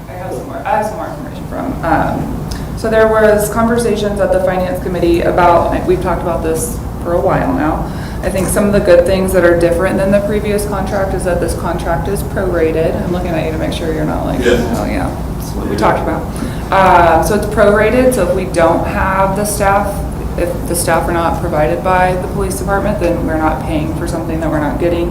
I have some more information from. So there was conversations at the finance committee about, we've talked about this for a while now. I think some of the good things that are different than the previous contract is that this contract is prorated. I'm looking at you to make sure you're not like, oh yeah, that's what we talked about. So it's prorated, so if we don't have the staff, if the staff are not provided by the police department, then we're not paying for something that we're not getting.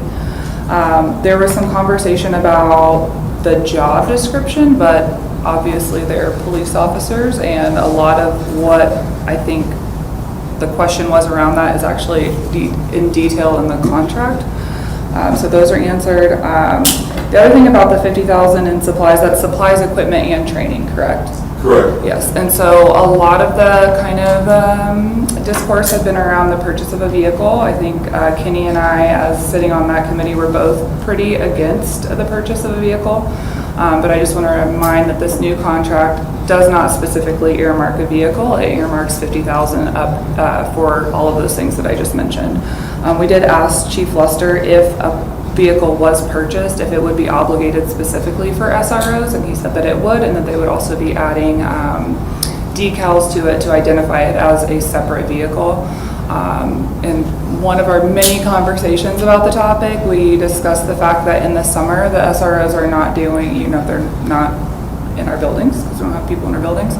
There was some conversation about the job description, but obviously they're police officers, and a lot of what I think the question was around that is actually in detail in the contract. So those are answered. The other thing about the $50,000 in supplies, that's supplies, equipment, and training, correct? Correct. Yes, and so a lot of the kind of discourse had been around the purchase of a vehicle. I think Kenny and I, as sitting on that committee, were both pretty against the purchase of a vehicle. But I just want to remind that this new contract does not specifically earmark a vehicle. It earmarks $50,000 up for all of those things that I just mentioned. We did ask Chief Luster if a vehicle was purchased, if it would be obligated specifically for SROs, and he said that it would, and that they would also be adding decals to it to identify it as a separate vehicle. In one of our many conversations about the topic, we discussed the fact that in the summer, the SROs are not doing, they're not in our buildings, because we don't have people in our buildings.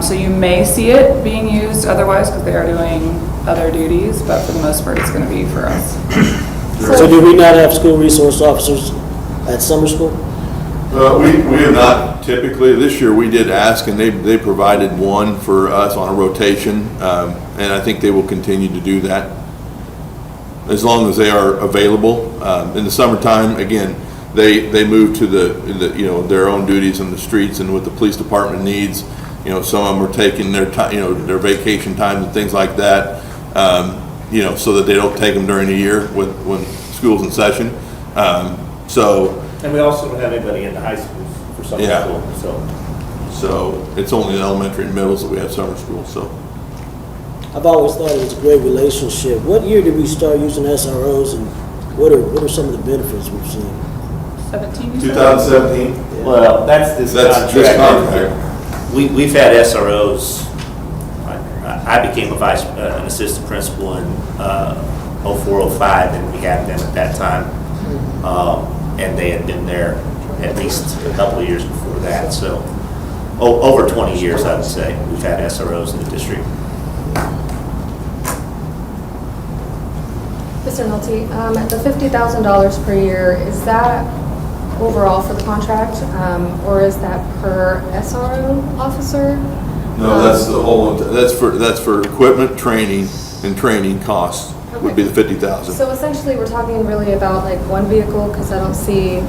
So you may see it being used otherwise, because they are doing other duties, but for the most part, it's going to be for us. So do we not have school resource officers at summer school? We have not typically. This year we did ask, and they provided one for us on a rotation, and I think they will continue to do that as long as they are available. In the summertime, again, they move to their own duties in the streets and what the police department needs. Some of them are taking their time, their vacation time and things like that. So that they don't take them during the year when school's in session. And we also don't have anybody in the high schools for summer school, So it's only in elementary and middles that we have summer school, so. I've always thought it was a great relationship. What year did we start using SROs, and what are some of the benefits we've seen? 17? 2017. Well, that's this contract. We've had SROs. I became an assistant principal in 04-05, and we had them at that time. And they had been there at least a couple of years before that. So over 20 years, I would say, we've had SROs in the district. Mr. Nolte, the $50,000 per year, is that overall for the contract, or is that per SRO officer? No, that's the whole, that's for equipment, training, and training costs would be the 50,000. So essentially, we're talking really about like one vehicle, because I don't see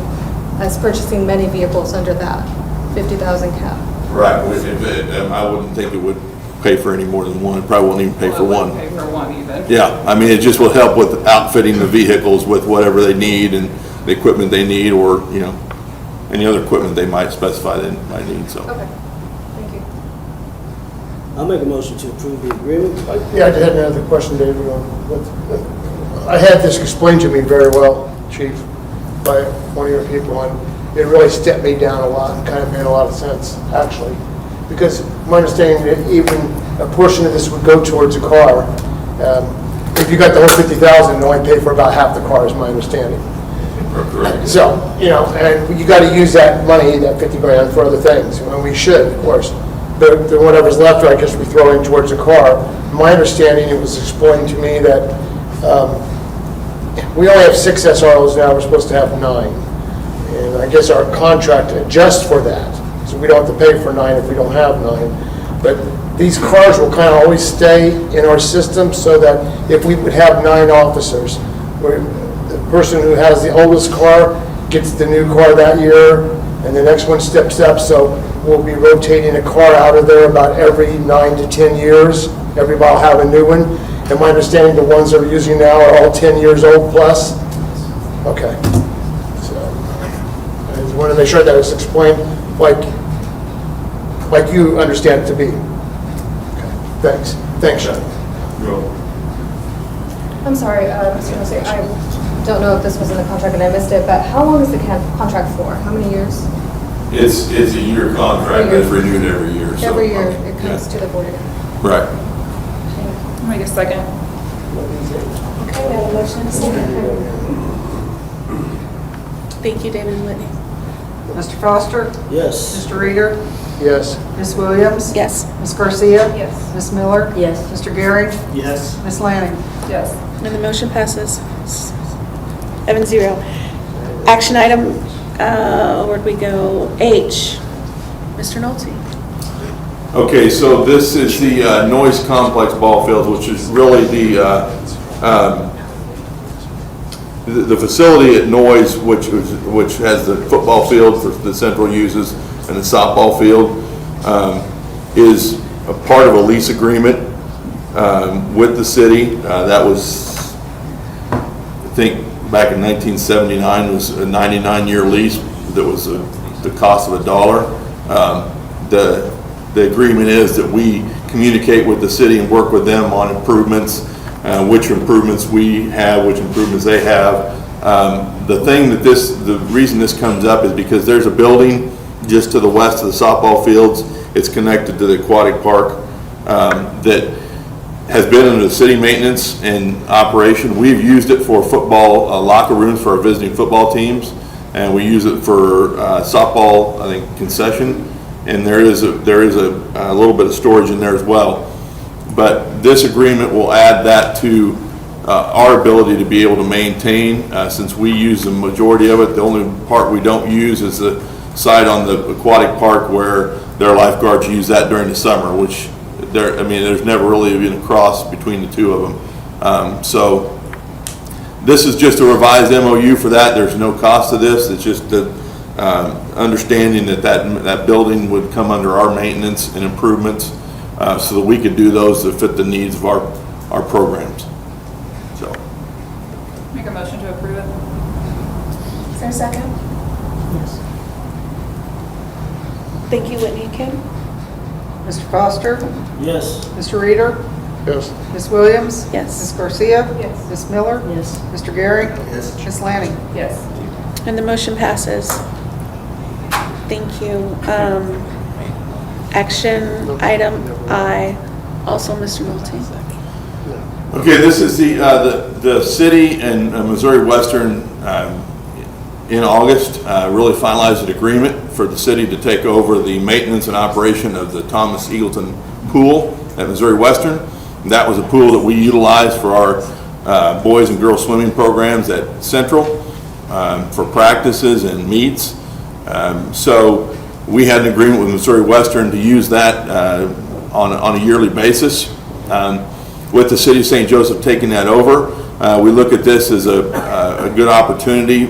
us purchasing many vehicles under that 50,000 cap. Right, I wouldn't think it would pay for any more than one. It probably won't even pay for one. Pay for one even. Yeah, I mean, it just will help with outfitting the vehicles with whatever they need and the equipment they need, or, any other equipment they might specify they might need, so. Okay, thank you. I'll make a motion to approve the agreement. Yeah, I had another question, David. I had this explained to me very well, Chief, by one of your people, and it really stepped me down a lot and kind of made a lot of sense, actually. Because my understanding that even a portion of this would go towards a car. If you got the whole 50,000, you only pay for about half the car, is my understanding. Correct. So, and you got to use that money, that 50 grand, for other things, and we should, of course. But then whatever's left, I guess we throw in towards a car. My understanding, it was explained to me that we only have 6 SROs now, we're supposed to have 9. And I guess our contract adjusts for that. So we don't have to pay for 9 if we don't have 9. But these cars will kind of always stay in our system, so that if we would have 9 officers, the person who has the oldest car gets the new car that year, and the next one steps up. So we'll be rotating a car out of there about every 9 to 10 years. Everybody will have a new one. And my understanding, the ones that we're using now are all 10 years old plus? Okay. So I just wanted to make sure that was explained like you understand it to be. Okay. Thanks. Thanks, Sean. I'm sorry, Mr. Nolte, I don't know if this was in the contract and I missed it, but how long is the contract for? How many years? It's a year contract that's renewed every year. So, Every year it comes to the board again. Right. I'll make a second. Okay, we have a motion and a second. Thank you, David and Whitney. Mr. Foster? Yes. Mr. Reader? Yes. Ms. Williams? Yes. Ms. Garcia? Yes. Ms. Miller? Yes. Mr. Gehring? Yes. Ms. Lanning? Yes. And the motion passes 7-0. Action item, where'd we go? H. Mr. Nolte. Okay, so this is the Noise Complex ball field, which is really the facility at Noise, which has the football field for the Central uses and the softball field, is a part of a lease agreement with the city. That was, I think, back in 1979, was a 99-year lease that was the cost of $1. The agreement is that we communicate with the city and work with them on improvements, which improvements we have, which improvements they have, The thing that the reason this comes up is because there's a building just to the west of the softball fields. It's connected to the aquatic park that has been under the city maintenance and operation. We've used it for football locker rooms for our visiting football teams, and we use it for softball, I think, concession. And there is a little bit of storage in there as well. But this agreement will add that to our ability to be able to maintain, since we use the majority of it. The only part we don't use is the side on the aquatic park where their lifeguards use that during the summer, which there's never really been a cross between the two of them. So this is just a revised MOU for that. There's no cost to this. It's just the understanding that building would come under our maintenance and improvements, so that we could do those that fit the needs of our programs. So. Make a motion to approve it. Is there a second? Yes. Thank you, Whitney and Kim. Mr. Foster? Yes. Mr. Reader? Yes. Ms. Williams? Yes. Ms. Garcia? Yes. Ms. Miller? Yes. Mr. Gary? Yes. Ms. Lanning? Yes. And the motion passes. Thank you. Action item I, also Mr. Milton. Okay, this is the city and Missouri Western in August really finalized an agreement for the city to take over the maintenance and operation of the Thomas Eagleton Pool at Missouri Western. That was a pool that we utilized for our boys and girls swimming programs at Central for practices and meets. So we had an agreement with Missouri Western to use that on a yearly basis. With the city of St. Joseph taking that over, we look at this as a good opportunity.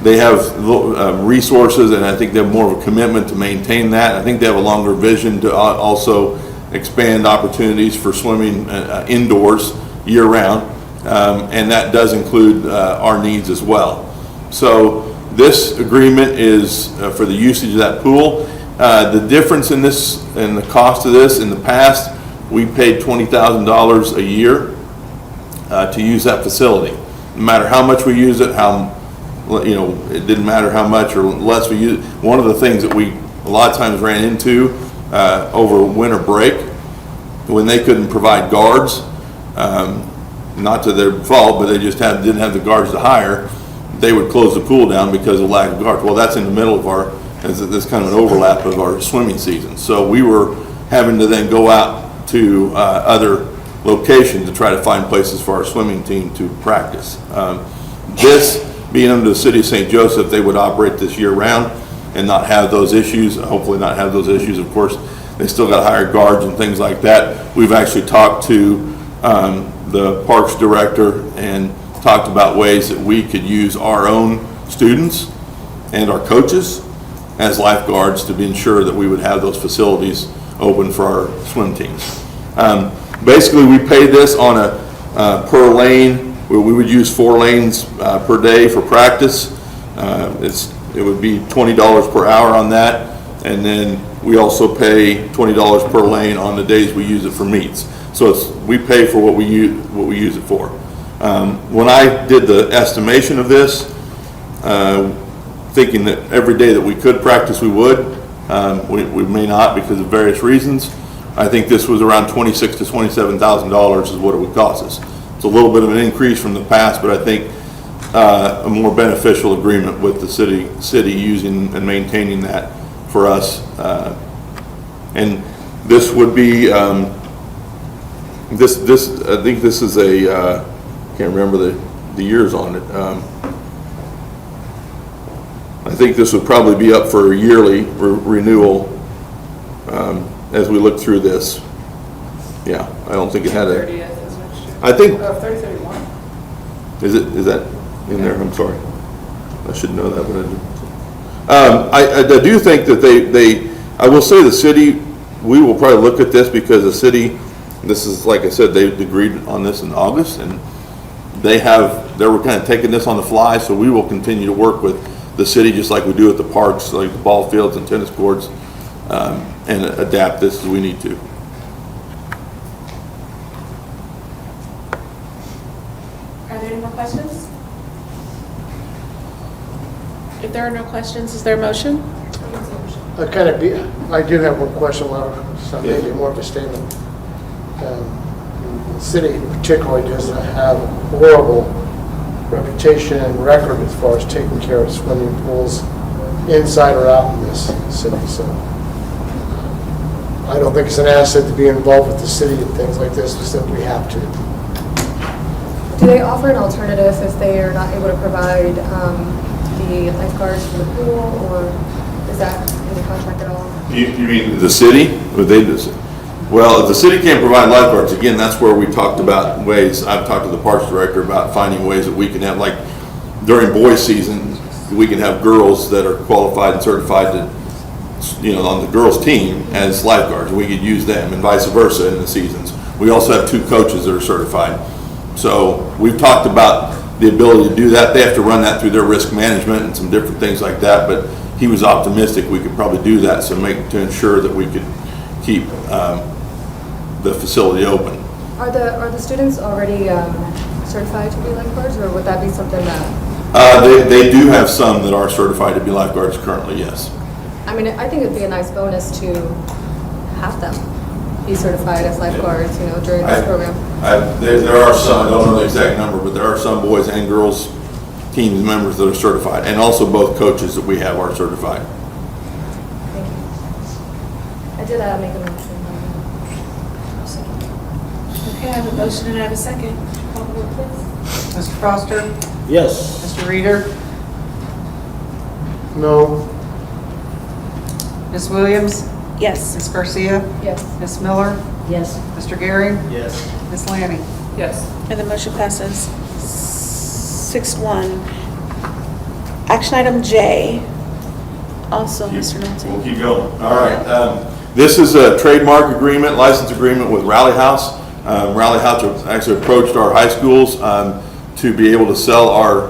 They have resources, and I think they have more of a commitment to maintain that. I think they have a longer vision to also expand opportunities for swimming indoors year-round, and that does include our needs as well. So this agreement is for the usage of that pool. The difference in this and the cost of this, in the past, we paid $20,000 a year to use that facility. No matter how much we use it, it didn't matter how much or less we use. One of the things that we a lot of times ran into over winter break, when they couldn't provide guards, not to their fault, but they just didn't have the guards to hire, they would close the pool down because of lack of guards. Well, that's in the middle of this kind of an overlap of our swimming season. So we were having to then go out to other locations to try to find places for our swimming team to practice. This being under the city of St. Joseph, they would operate this year round and not have those issues, hopefully not have those issues. Of course, they still got to hire guards and things like that. We've actually talked to the parks director and talked about ways that we could use our own students and our coaches as lifeguards to ensure that we would have those facilities open for our swim teams. Basically, we pay this on a per lane, where we would use 4 lanes per day for practice. It would be $20 per hour on that, and then we also pay $20 per lane on the days we use it for meets. So we pay for what we use it for. When I did the estimation of this, thinking that every day that we could practice we would, we may not because of various reasons. I think this was around $26,000 to $27,000 is what it would cost us. It's a little bit of an increase from the past, but I think a more beneficial agreement with the city using and maintaining that for us. And this would be I think this is a can't remember the years on it. I think this would probably be up for a yearly renewal as we look through this. Yeah, I don't think it had a. 30th is next year. I think. 3031. Is that in there? I'm sorry. I should know that, but I do. I do think that I will say the city, we will probably look at this because the city, this is, like I said, they agreed on this in August, and they were kind of taking this on the fly, so we will continue to work with the city just like we do at the parks, like the ball fields and tennis courts, and adapt this as we need to. Are there any more questions? If there are no questions, is there a motion? I do have one question, Laura, so maybe more of a statement. The city particularly does have a horrible reputation and record as far as taking care of swimming pools inside or out in this city, so I don't think it's an asset to be involved with the city and things like this, we simply have to. Do they offer an alternative if they are not able to provide the lifeguards for the pool, or is that in the contract at all? You mean the city? Would they just? Well, if the city can't provide lifeguards, again, that's where we talked about ways, I've talked to the parks director about finding ways that we can have, like, during boys' season, we can have girls that are qualified and certified to, on the girls' team as lifeguards. We could use them and vice versa in the seasons. We also have 2 coaches that are certified. So we've talked about the ability to do that. They have to run that through their risk management and some different things like that, but he was optimistic we could probably do that to ensure that we could keep the facility open. Are the students already certified to be lifeguards, or would that be something that? They do have some that are certified to be lifeguards currently, yes. I mean, I think it'd be a nice bonus to have them be certified as lifeguards, during this program. There are some, I don't know the exact number, but there are some boys and girls team members that are certified, and also both coaches that we have are certified. Thank you. I did make a motion. Okay, I have a motion and I have a second. Call the roll, please. Mr. Foster? Yes. Mr. Reader? No, Ms. Williams? Yes. Ms. Garcia? Yes. Ms. Miller? Yes. Mr. Gary? Yes. Ms. Lanning? Yes. And the motion passes 6-1. Action item J, also Mr. We'll Nolte. keep going. All right. This is a trademark agreement, license agreement with Rally House. Rally House actually approached our high schools to be able to sell our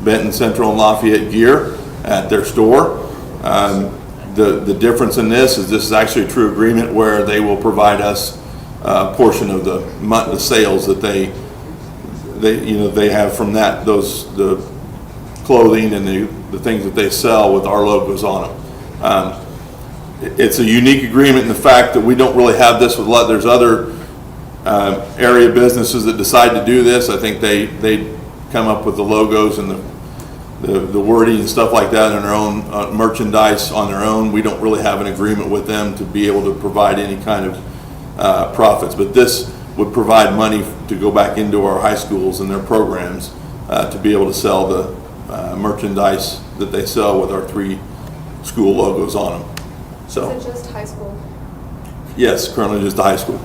Benton Central and Lafayette gear at their store. The difference in this is actually a true agreement where they will provide us a portion of the sales that they have from that, the clothing and the things that they sell with our logos on them. It's a unique agreement in the fact that we don't really have this with there's other area businesses that decide to do this. I think they come up with the logos and the wording and stuff like that in their own merchandise on their own. We don't really have an agreement with them to be able to provide any kind of profits, but this would provide money to go back into our high schools and their programs to be able to sell the merchandise that they sell with our 3 school logos on them. So, Is it just high school? yes, currently just the high school.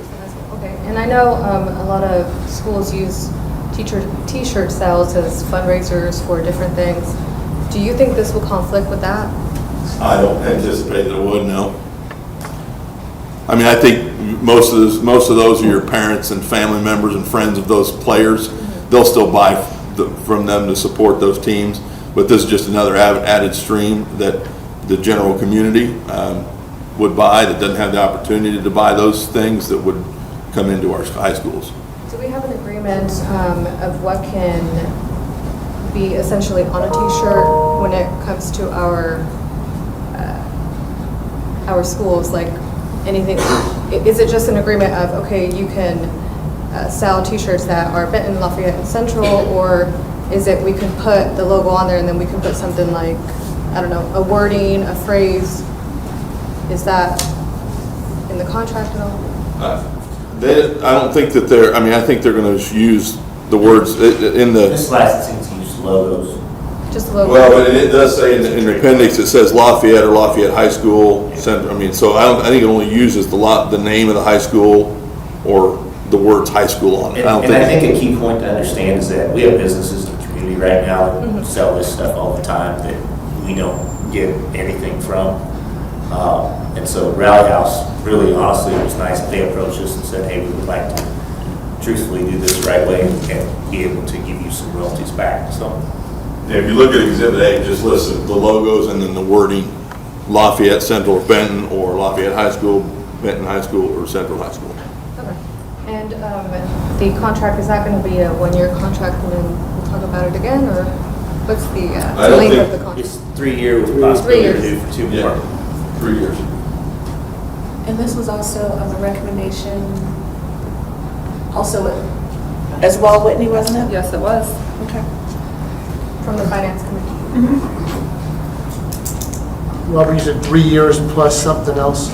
Okay, and I know a lot of schools use t-shirt sales as fundraisers for different things. Do you think this will conflict with that? I don't anticipate that it would, no. I mean, I think most of those are your parents and family members and friends of those players. They'll still buy from them to support those teams, but this is just another added stream that the general community would buy that doesn't have the opportunity to buy those things that would come into our high schools. Do we have an agreement of what can be essentially on a t-shirt when it comes to our schools, like anything? Is it just an agreement of, okay, you can sell t-shirts that are Benton, Lafayette, and Central, or is it we can put the logo on there and then we can put something like, I don't know, a wording, a phrase? Is that in the contract at all? I don't think that I think they're going to use the words in the... This licensing to use logos. Just the logo? Well, it does say in the appendix, it says Lafayette or Lafayette High School Center. I mean, so I think it only uses the name of the high school or the words high school on it. And I think a key point to understand is that we have businesses in the community right now that sell this stuff all the time that we don't get anything from. And so Rally House, really honestly, it was nice that they approached us and said, hey, we would like to truthfully do this the right way and be able to give you some royalties back. So, yeah, if you look at Exhibit A, it just lists the logos and then the wording, Lafayette Central or Benton, or Lafayette High School, Benton High School, or Central High School. Okay. And the contract, is that going to be a one-year contract and then we'll talk about it again, or? What's the I don't length think- of the contract? It's 3-year with possibility to do for 2 more. Yeah, 3 years. And this was also a recommendation, also as well, Whitney, wasn't it? Yes, it was. Okay. From the finance committee? Robert, you said 3 years plus something else?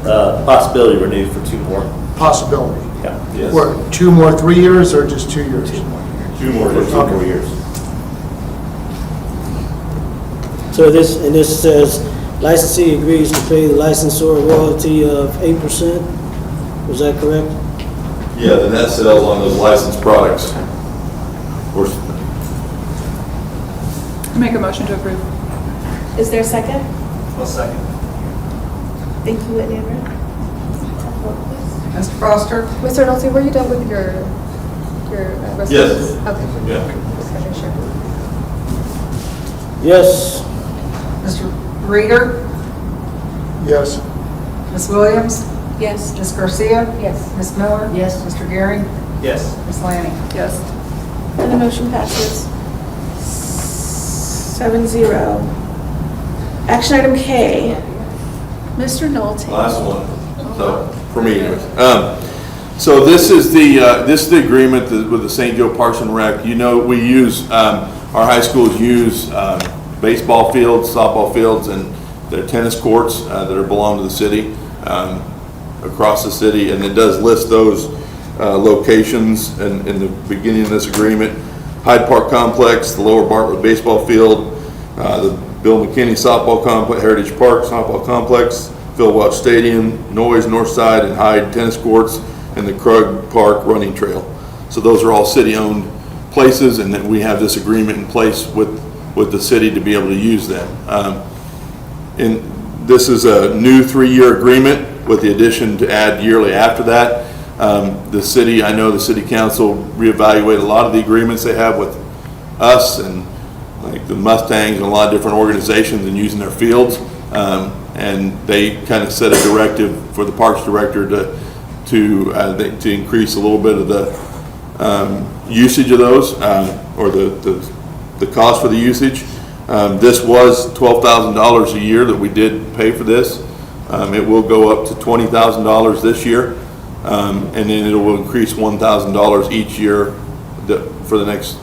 Possibility renewed for 2 more. Possibility. Yeah. Yes. What, 2 more 3 years or just 2 years? 2 more years. 2 more years. So this says licensee agrees to pay the licensor a royalty of 8%? Was that correct? Yeah, the net sales on those licensed products. Or Make a motion to approve. Is there a second? I'll second. Thank you, Whitney. Mr. Foster? Mr. Nolte, were you done with your response? Yes. Okay. Yeah. Just making sure. Yes. Mr. Reader? Yes. Ms. Williams? Yes. Ms. Garcia? Yes. Ms. Miller? Yes. Mr. Gehring? Yes. Ms. Lanning? Yes. And the motion passes 7-0. Action item K. Mr. Nolte. last one, so, for me anyways. So this is the agreement with the St. Joe Parks and Rec. You know, we use, our high schools use baseball fields, softball fields, and their tennis courts that are belong to the city, across the city, and it does list those locations in the beginning of this agreement. Hyde Park Complex, the Lower Bartlett Baseball Field, the Bill McKinney Softball Complex, Heritage Park Softball Complex, Phil Welch Stadium, Noyes Northside and Hyde Tennis Courts, and the Krug Park Running Trail. So those are all city-owned places, and then we have this agreement in place with the city to be able to use them. And this is a new 3-year agreement with the addition to add yearly after that. The city, I know the city council reevaluated a lot of the agreements they have with us and like the Mustangs and a lot of different organizations and using their fields. And they kind of set a directive for the parks director to increase a little bit of the usage of those, or the cost for the usage. This was $12,000 a year that we did pay for this. It will go up to $20,000 this year, and then it will increase $1,000 each year for the next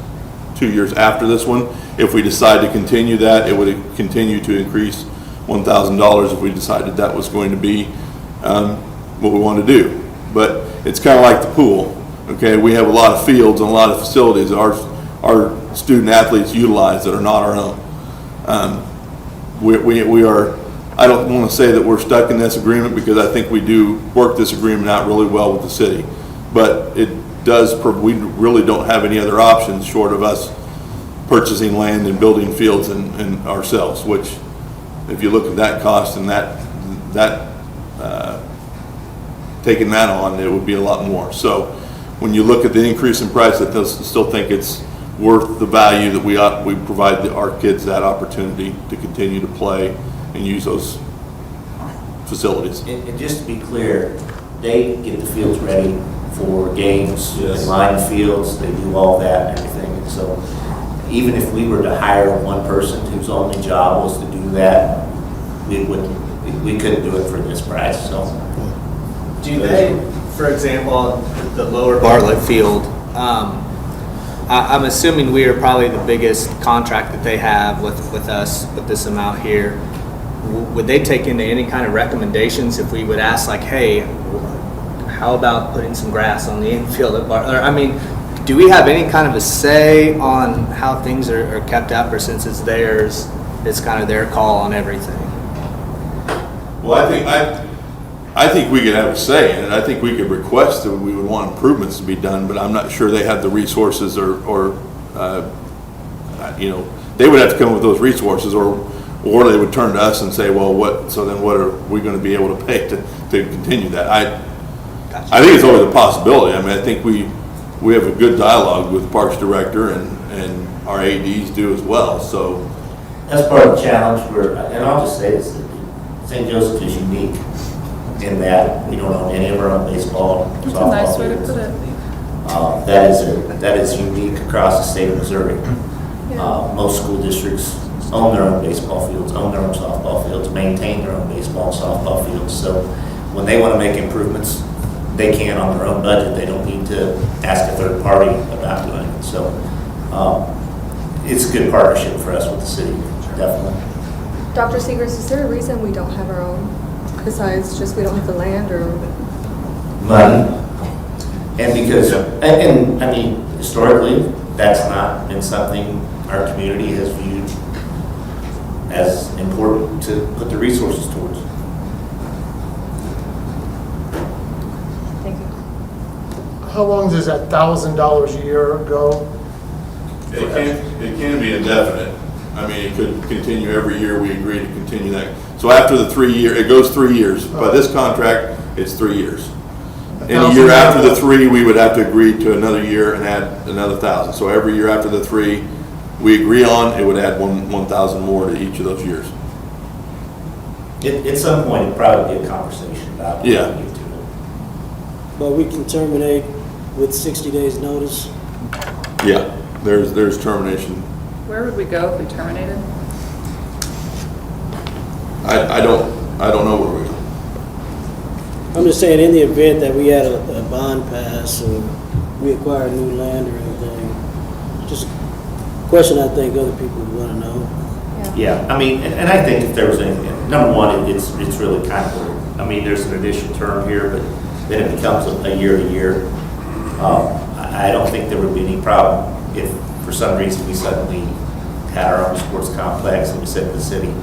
2 years after this one. If we decide to continue that, it would continue to increase $1,000 if we decided that was going to be what we want to do. But it's kind of like the pool, okay? We have a lot of fields and a lot of facilities our student athletes utilize that are not our own. We are, I don't want to say that we're stuck in this agreement because I think we do work this agreement out really well with the city. But it does, we really don't have any other options short of us purchasing land and building fields and ourselves, which if you look at that cost and taking that on, it would be a lot more. So when you look at the increase in price, I still think it's worth the value that we provide our kids that opportunity to continue to play and use those facilities. And just to be clear, they get the fields ready for games, Yes. they line the fields, they do all that and everything. And so even if we were to hire one person whose only job was to do that, we couldn't do it for this price, so. Do they, for example, the lower Bartlett Field, I'm assuming we are probably the biggest contract that they have with us with this amount here. Would they take into any kind of recommendations if we would ask like, hey, how about putting some grass on the infield at Bartlett? I mean, do we have any kind of a say on how things are kept up, or since it's theirs, it's kind of their call on everything? Well, I think we could have a say in it. I think we could request that we would want improvements to be done, but I'm not sure they have the resources or they would have to come up with those resources or they would turn to us and say, well, what are we going to be able to pay to continue that? I think it's always a possibility. I mean, I think we have a good dialogue with the Parks Director and our ADs do as well, so. That's part of the challenge, and I'll just say this, St. Joseph is unique in that we don't own any of our own baseball. That's a nice way to put it. That is unique across the state of Missouri. Most school districts own their own baseball fields, own their own softball fields, maintain their own baseball, softball fields. So when they want to make improvements, they can on their own budget. They don't need to ask a third party about doing it. So it's a good partnership for us with the city, definitely. Dr. Seegers, is there a reason we don't have our own, besides just we don't have the land or? Money. And because, and I mean, historically, that's not been something our community has viewed as important to put the resources towards. Thank you. How long does that $1,000 a year go? It can be indefinite. I mean, it could continue every year. We agree to continue that. So after the 3 year, it goes 3 years. By this contract, it's 3 years. And a year after the 3, we would have to agree to another year and add another 1,000. So every year after the 3 we agree on, it would add 1,000 more to each of those years. At some point, it'd probably be a conversation about. Yeah. Get to it. But we can terminate with 60 days notice. Yeah, there's termination. Where would we go if we terminated? I don't know where we go. I'm just saying, in the event that we had a bond pass or we acquired new land or anything, just a question I think other people would want to know. Yeah, I mean, and I think if there was anything, number one, it's really kind of, I mean, there's an additional term here, but then it becomes a year to year. I don't think there would be any problem if for some reason we suddenly had our own sports complex and we said to the city,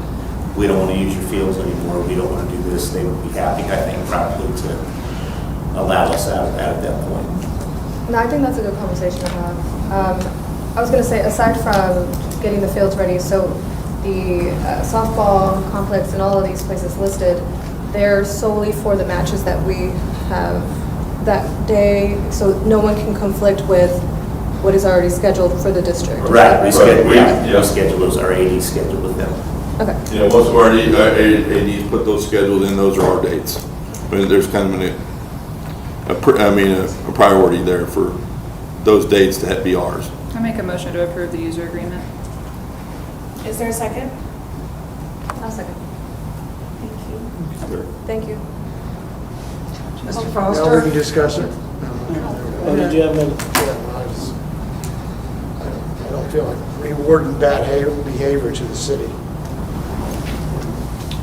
we don't want to use your fields anymore, we don't want to do this. They would be happy, I think, probably to allow us out of that at that point. No, I think that's a good conversation to have. I was going to say, aside from getting the fields ready, so the softball complex and all of these places listed, they're solely for the matches that we have that day, so no one can conflict with what is already scheduled for the district. Right, we schedule those, our ADs scheduled with them. Okay. Yeah, most of our ADs put those schedules in, those are our dates. I mean, there's kind of a priority there for those dates to be ours. I make a motion to approve the user agreement. Is there a second? I'll second. Thank you. Thank you. Mr. Now Foster? we can discuss it? Oh, did you have another? I don't feel like rewarding bad behavior to the city.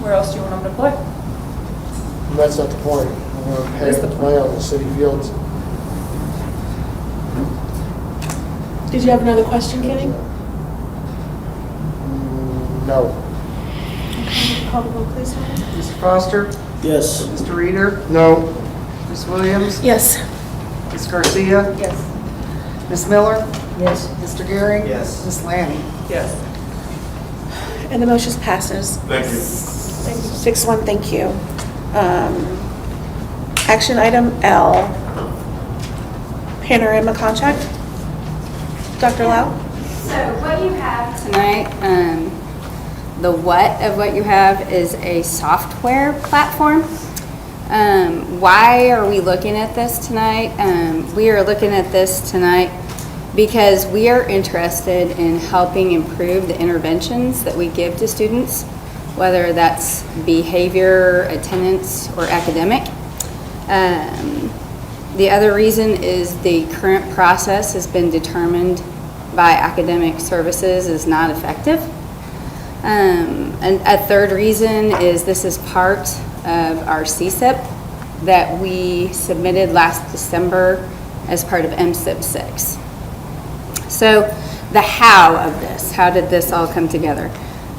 Where else do you want them to play? And that's not the point. I want to pay to play on the city fields. Did you have another question, Kenny? No. Call the roll, please. Mr. Foster? Yes. Mr. Reader? No. Ms. Williams? Yes. Ms. Garcia? Yes. Ms. Miller? Yes. Mr. Gehring? Yes. Ms. Lanning? Yes. And the motion passes. Thank you. 6-1, thank you. Action item L, Panorama contract. Dr. Lau? So what you have tonight, the what of what you have is a software platform. Why are we looking at this tonight? We are looking at this tonight because we are interested in helping improve the interventions that we give to students, whether that's behavior, attendance, or academic. The other reason is the current process has been determined by academic services is not effective. And a third reason is this is part of our CSIP that we submitted last December as part of MSIP 6. So the how of this, how did this all come together?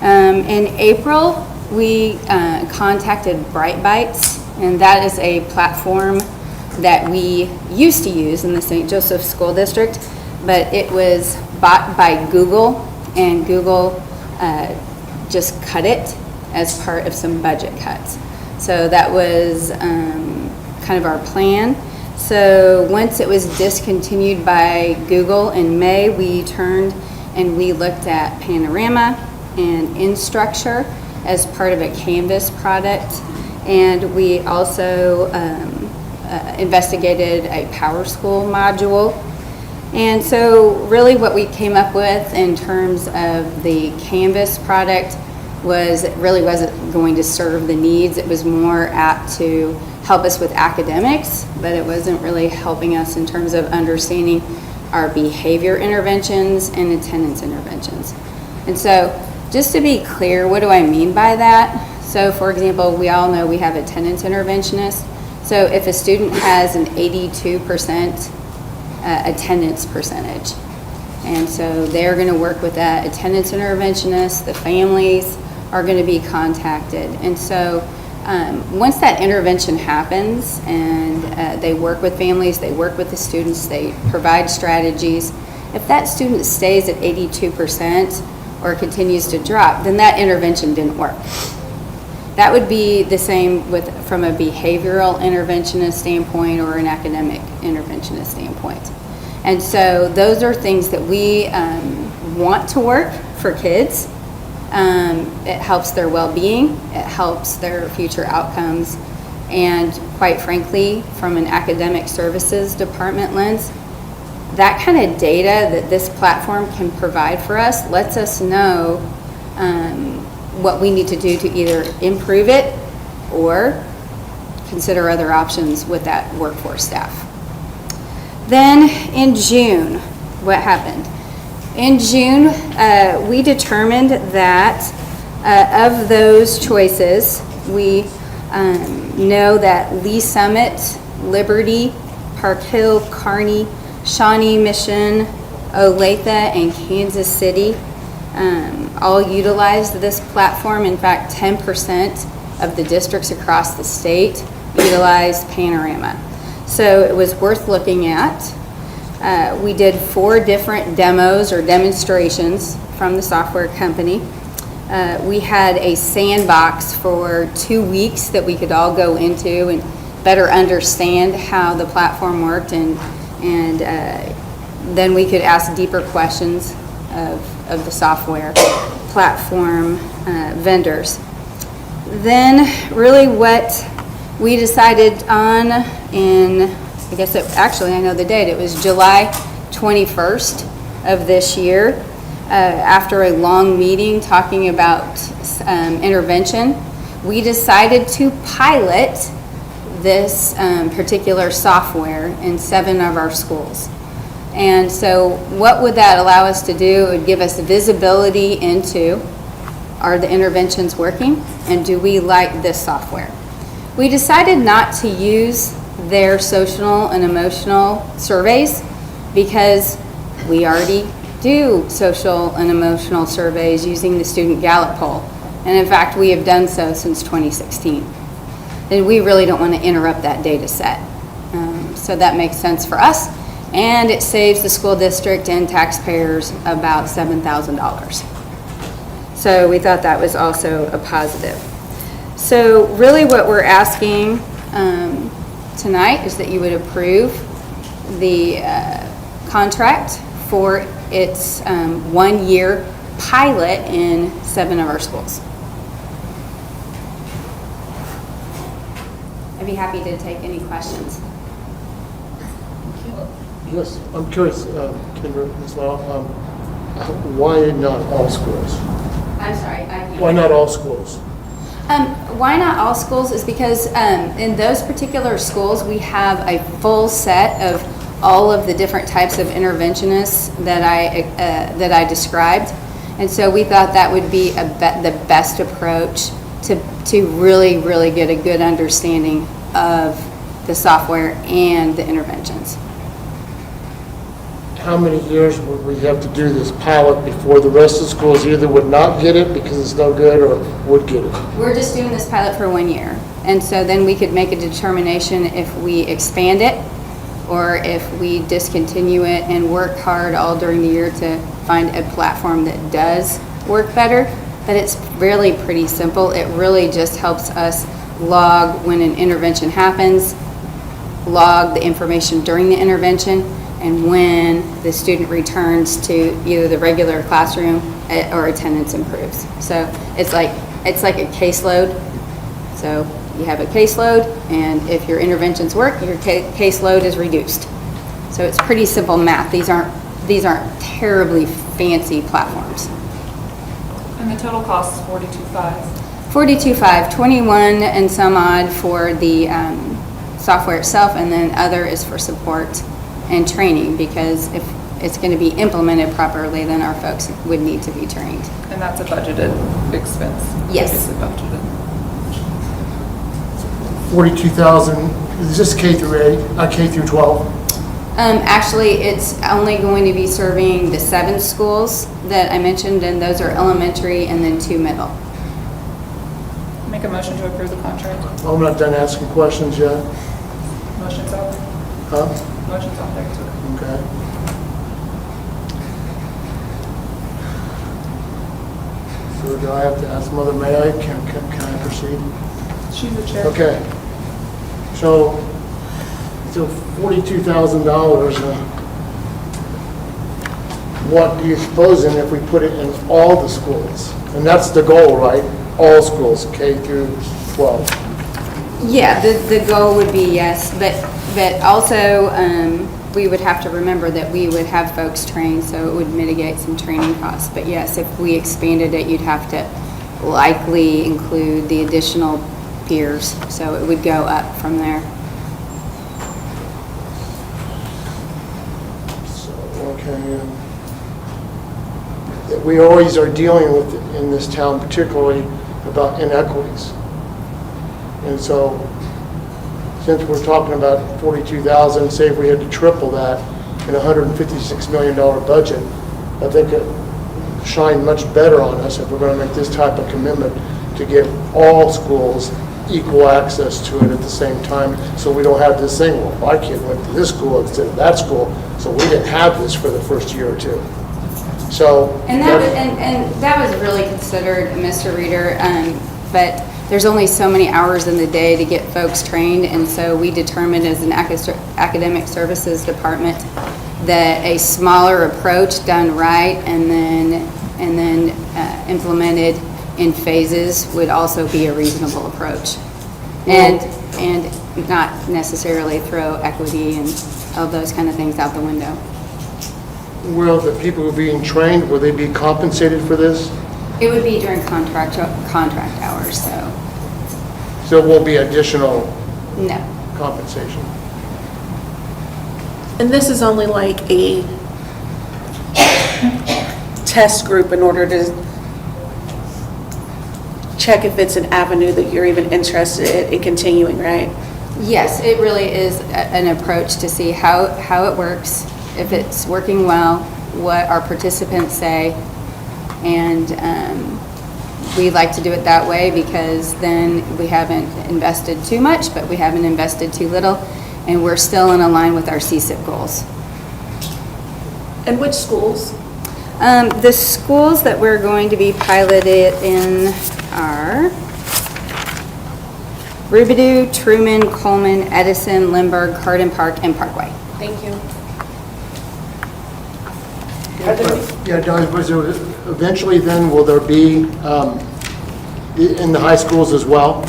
In April, we contacted Bright Bites, and that is a platform that we used to use in the St. Joseph School District, but it was bought by Google, and Google just cut it as part of some budget cuts. So that was kind of our plan. So once it was discontinued by Google in May, we turned and we looked at Panorama and InStructure as part of a Canvas product. And we also investigated a PowerSchool module. And so really what we came up with in terms of the Canvas product was, it really wasn't going to serve the needs. It was more apt to help us with academics, but it wasn't really helping us in terms of understanding our behavior interventions and attendance interventions. And so just to be clear, what do I mean by that? So for example, we all know we have attendance interventionists. So if a student has an 82% attendance percentage, and so they're going to work with that attendance interventionist, the families are going to be contacted. And so once that intervention happens and they work with families, they work with the students, they provide strategies, if that student stays at 82% or continues to drop, then that intervention didn't work. That would be the same from a behavioral interventionist standpoint or an academic interventionist standpoint. And so those are things that we want to work for kids. It helps their well-being, it helps their future outcomes, and quite frankly, from an academic services department lens, that kind of data that this platform can provide for us lets us know what we need to do to either improve it or consider other options with that workforce staff. Then in June, what happened? In June, we determined that of those choices, we know that Lee Summit, Liberty, Park Hill, Kearney, Shawnee Mission, Olathe, and Kansas City all utilized this platform. In fact, 10% of the districts across the state utilized Panorama. So it was worth looking at. We did 4 different demos or demonstrations from the software company. We had a sandbox for 2 weeks that we could all go into and better understand how the platform worked, and then we could ask deeper questions of the software platform vendors. Then really what we decided on in, I guess actually I know the date, it was July 21st of this year, after a long meeting talking about intervention, we decided to pilot this particular software in 7 of our schools. And so what would that allow us to do? It would give us visibility into, are the interventions working, and do we like this software? We decided not to use their social and emotional surveys because we already do social and emotional surveys using the Student Gallup poll. And in fact, we have done so since 2016. And we really don't want to interrupt that data set. So that makes sense for us. And it saves the school district and taxpayers about $7,000. So we thought that was also a positive. So really what we're asking tonight is that you would approve the contract for its 1-year pilot in 7 of our schools. I'd be happy to take any questions. Yes, I'm curious, Kendra, as well, why not all schools? I'm sorry. I can't. Why not all schools? Why not all schools is because in those particular schools, we have a full set of all of the different types of interventionists that I described. And so we thought that would be the best approach to really, really get a good understanding of the software and the interventions. How many years would we have to do this pilot before the rest of the schools either would not get it because it's no good or would get it? We're just doing this pilot for 1 year. And so then we could make a determination if we expand it or if we discontinue it and work hard all during the year to find a platform that does work better. But it's really pretty simple. It really just helps us log when an intervention happens, log the information during the intervention, and when the student returns to either the regular classroom or attendance improves. So it's like a caseload. So you have a caseload, and if your interventions work, your caseload is reduced. So it's pretty simple math. These aren't terribly fancy platforms. And the total cost is 42.5. 42.5, 21 and some odd for the software itself, and then other is for support and training, because if it's going to be implemented properly, then our folks would need to be trained. And that's a budgeted expense? Yes. Obviously budgeted. 42,000, is this K through 8, K through 12? Actually, it's only going to be serving the 7 schools that I mentioned, and those are elementary and then 2 middle. Make a motion to approve the contract. I'm not done asking questions yet. Motion's out there. Huh? Motion's out there. It's okay. Okay. So do I have to ask Mother, may I, can I proceed? She's the chair. Okay. So $42,000, what do you suppose in if we put it in all the schools? And that's the goal, right? All schools, K through 12. Yeah, the goal would be yes, but also we would have to remember that we would have folks trained, so it would mitigate some training costs. But yes, if we expanded it, you'd have to likely include the additional peers, so it would go up from there. So, okay. We always are dealing with, in this town particularly, about inequities. And so, since we're talking about 42,000, say if we had to triple that in a $156 million budget, I think it shine much better on us if we're going to make this type of commitment to give all schools equal access to it at the same time, so we don't have this thing, well, my kid went to this school instead of that school, so we didn't have this for the first year or two. So. And that was really considered, Mr. Reader, but there's only so many hours in the day to get folks trained, and so we determined as an academic services department that a smaller approach done right and then implemented in phases would also be a reasonable approach. And not necessarily throw equity and all those kind of things out the window. Will the people who are being trained, will they be compensated for this? It would be during contract hours, so So it won't be additional no. compensation? And this is only like a test group in order to check if it's an avenue that you're even interested in continuing, right? Yes, it really is an approach to see how it works, if it's working well, what our participants say, and we like to do it that way because then we haven't invested too much, but we haven't invested too little, and we're still in line with our CSIP goals. And which schools? The schools that we're going to be piloted in are Rubidoux, Truman, Coleman, Edison, Lindbergh, Hardin Park, and Parkway. Thank you. Yeah, Don, eventually then, will there be in the high schools as well?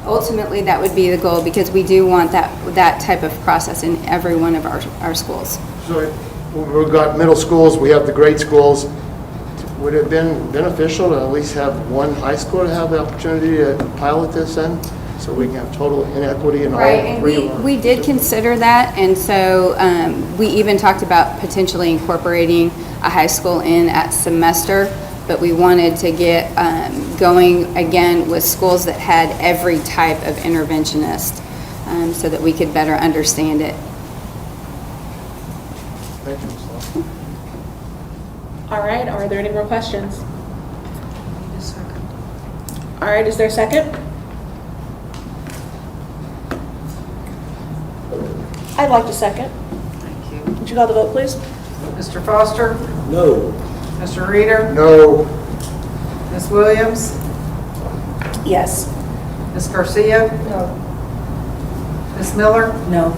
Ultimately, that would be the goal because we do want that type of process in every one of our schools. So we've got middle schools, we have the grade schools. Would it have been beneficial to at least have one high school to have the opportunity to pilot this in? So we can have total inequity in all three of them? We did consider that, and so we even talked about potentially incorporating a high school in at semester, but we wanted to get going again with schools that had every type of interventionist so that we could better understand it. Thank you, Ms. Law. All right, are there any more questions? All right, is there a second? I'd like to second. Thank you. Would you call the vote, please? Mr. Foster? No. Mr. Reader? No. Ms. Williams? Yes. Ms. Garcia? No. Ms. Miller? No.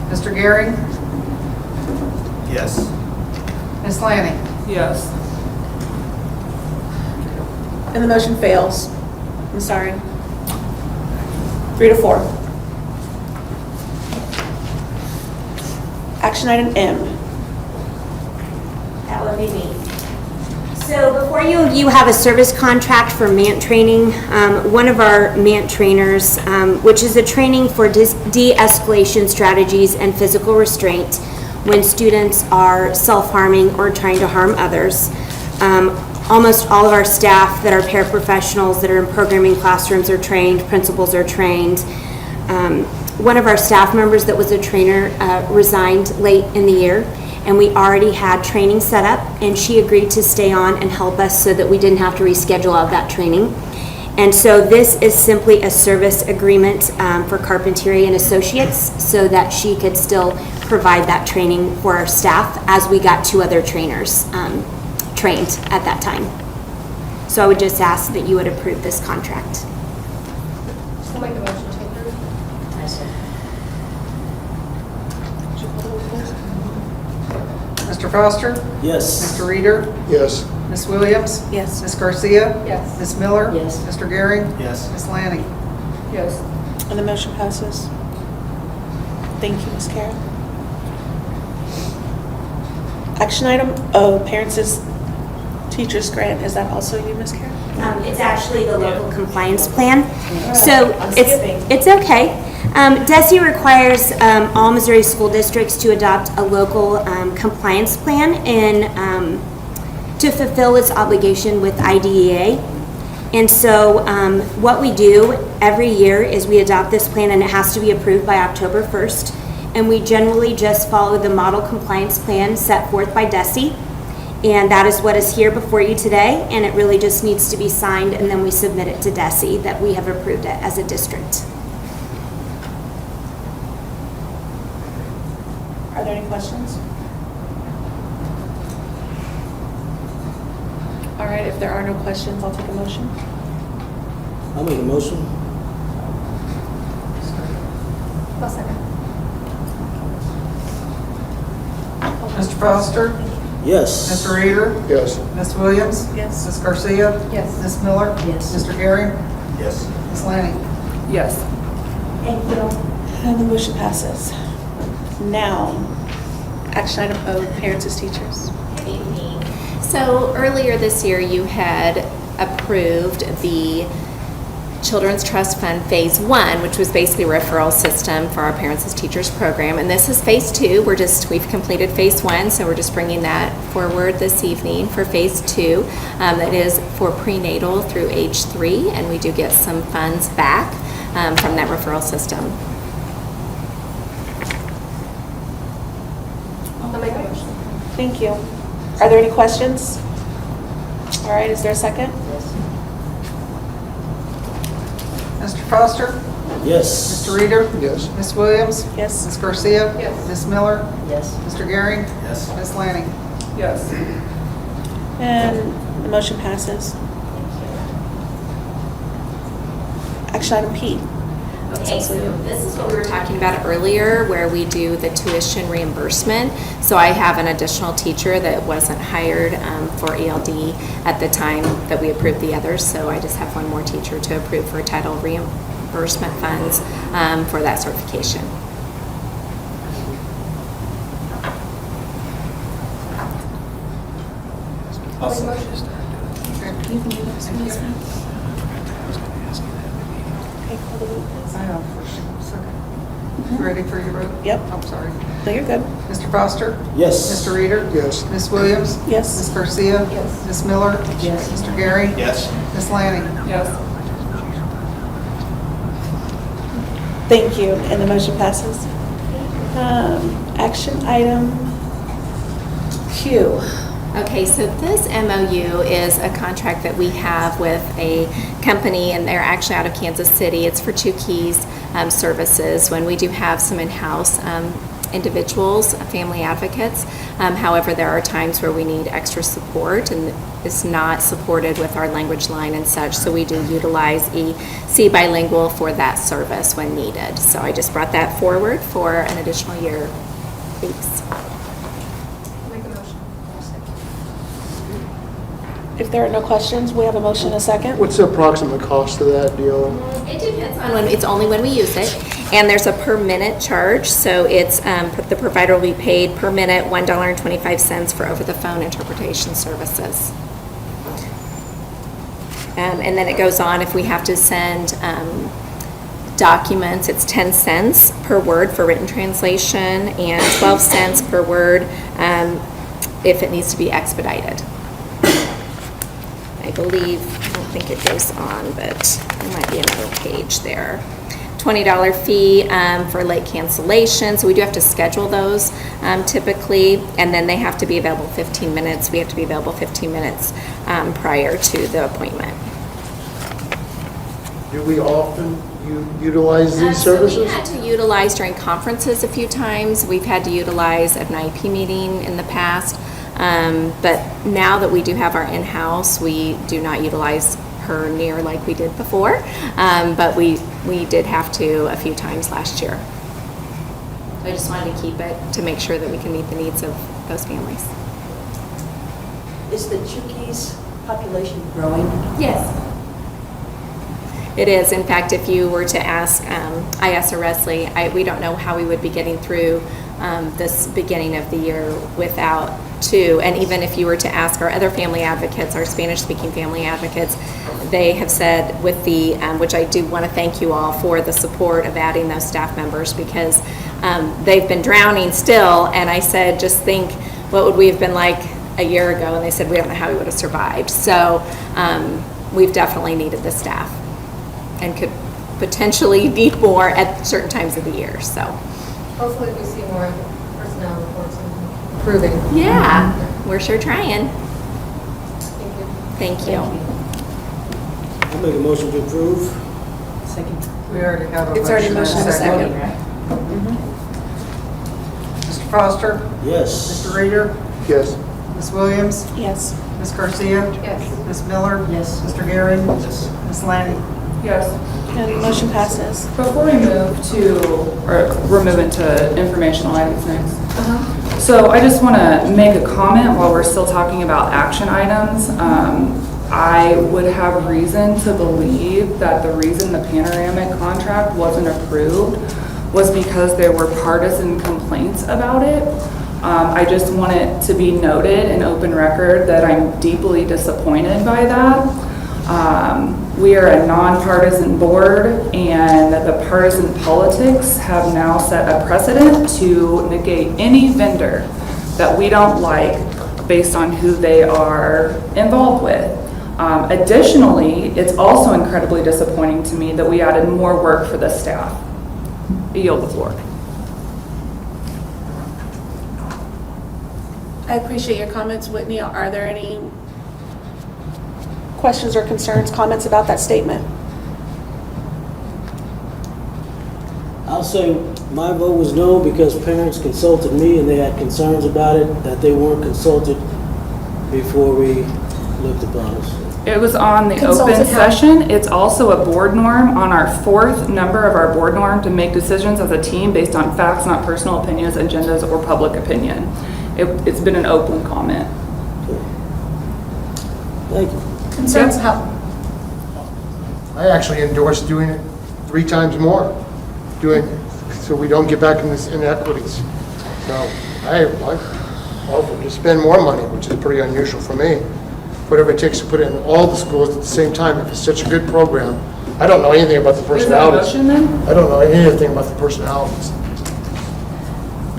Mr. Gehring? Yes. Ms. Lanning? Yes. And the motion fails. I'm sorry. 3-4. Action item M. That would be me. So before you have a service contract for MANT training. One of our MANT trainers, which is a training for de-escalation strategies and physical restraint when students are self-harming or trying to harm others. Almost all of our staff that are paraprofessionals that are in programming classrooms are trained, principals are trained. One of our staff members that was a trainer resigned late in the year, and we already had training set up, and she agreed to stay on and help us so that we didn't have to reschedule all of that training. And so this is simply a service agreement for Carpentier and Associates so that she could still provide that training for our staff as we got 2 other trainers trained at that time. So I would just ask that you would approve this contract. I'll make a motion to approve. Mr. Foster? Yes. Mr. Reader? Yes. Ms. Williams? Yes. Ms. Garcia? Yes. Ms. Miller? Yes. Mr. Gehring? Yes. Ms. Lanning? Yes. And the motion passes. Thank you, Ms. Karen. Action item O, Parents' Teachers Grant. Is that also you, Ms. Karen? It's actually the local compliance plan. So I'm skipping. it's okay. DESE requires all Missouri school districts to adopt a local compliance plan and to fulfill its obligation with IDEA. And so what we do every year is we adopt this plan, and it has to be approved by October 1st. And we generally just follow the model compliance plan set forth by DESE. And that is what is here before you today, and it really just needs to be signed, and then we submit it to DESE that we have approved it as a district. Are there any questions? All right, if there are no questions, I'll take a motion. I'll make a motion. I'll second. Mr. Foster? Yes. Mr. Reader? Yes. Ms. Williams? Yes. Ms. Garcia? Yes. Ms. Miller? Yes. Mr. Gehring? Yes. Ms. Lanning? Yes. Thank you. And the motion passes. Now, action item O, Parents as Teachers. Good evening. So earlier this year, you had approved the Children's Trust Fund Phase 1, which was basically a referral system for our Parents as Teachers program. And this is Phase 2. We've completed Phase 1, so we're just bringing that forward this evening for Phase 2. That is for prenatal through age 3, and we do get some funds back from that referral system. I'll make a motion. Thank you. Are there any questions? All right, is there a second? Mr. Foster? Yes. Mr. Reader? Yes. Ms. Williams? Yes. Ms. Garcia? Yes. Ms. Miller? Yes. Mr. Gehring? Yes. Ms. Lanning? Yes. And the motion passes. Action item P. Okay, so this is what we were talking about earlier, where we do the tuition reimbursement. So I have an additional teacher that wasn't hired for ELD at the time that we approved the others, so I just have one more teacher to approve for title reimbursement funds for that certification. I'll make a motion. You can do this one. Okay, call the vote, please. I know, for a second. You ready for your vote? Yep. I'm sorry. No, you're good. Mr. Foster? Yes. Mr. Reader? Yes. Ms. Williams? Yes. Ms. Garcia? Yes. Ms. Miller? Yes. Mr. Gehring? Yes. Ms. Lanning? Yes. Thank you, and the motion passes. Action item Q. Okay, so this MOU is a contract that we have with a company, and they're actually out of Kansas City. It's for Two Keys services when we do have some in-house individuals, family advocates. However, there are times where we need extra support, and it's not supported with our language line and such, so we do utilize EC Bilingual for that service when needed. So I just brought that forward for an additional year. Thanks. I'll make a motion. If there are no questions, we have a motion and a second. What's the approximate cost of that deal? It depends on when, it's only when we use it. And there's a per minute charge, so it's, the provider will be paid per minute $1.25 for over-the-phone interpretation services. And then it goes on, if we have to send documents, it's 10 cents per word for written translation and 12 cents per word if it needs to be expedited. I believe, I don't think it goes on, but there might be another page there. $20 fee for late cancellation, so we do have to schedule those typically, and then they have to be available 15 minutes. We have to be available 15 minutes prior to the appointment. Do we often utilize these So services? we've had to utilize during conferences a few times. We've had to utilize at an IP meeting in the past. But now that we do have our in-house, we do not utilize her near like we did before. But we did have to a few times last year. I just wanted to keep it to make sure that we can meet the needs of those families. Is the Chukis population growing? Yes. It is. In fact, if you were to ask IS or Wesley, we don't know how we would be getting through this beginning of the year without two. And even if you were to ask our other family advocates, our Spanish-speaking family advocates, they have said with the, which I do want to thank you all for the support of adding those staff members, because they've been drowning still. And I said, just think, what would we have been like a year ago? And they said, we don't know how we would have survived. So we've definitely needed the staff and could potentially need more at certain times of the year, so. Hopefully we see more personnel reports improving. Yeah, we're sure trying. Thank you. Thank you. I'll make a motion to approve. Second. We already have a It's already motion and a motion and a second. second. Mr. Foster? Yes. Mr. Reader? Yes. Ms. Williams? Yes. Ms. Garcia? Yes. Ms. Miller? Yes. Mr. Gary? Yes. Ms. Lanning? Yes. And motion passes. Before we move to, or we're moving to informational items next. So I just want to make a comment while we're still talking about action items. I would have reason to believe that the reason the panoramic contract wasn't approved was because there were partisan complaints about it. I just want it to be noted in open record that I'm deeply disappointed by that. We are a nonpartisan board, and the partisan politics have now set a precedent to negate any vendor that we don't like based on who they are involved with. Additionally, it's also incredibly disappointing to me that we added more work for the staff. I yield the floor. I appreciate your comments, Whitney. Are there any questions or concerns, comments about that statement? I'll say my vote was no because parents consulted me and they had concerns about it, that they weren't consulted before we looked upon us. It was on the Consulted open how? session. It's also a board norm on our fourth number of our board norm to make decisions as a team based on facts, not personal opinions, agendas, or public opinion. It's been an open comment. Thank you. Concerns how? I actually endorse doing it 3 times more, so we don't get back in this inequities. No, I offer to spend more money, which is pretty unusual for me. Whatever it takes to put it in all the schools at the same time, if it's such a good program. I don't know anything about the Is that a personalities. motion then? I don't know anything about the personalities.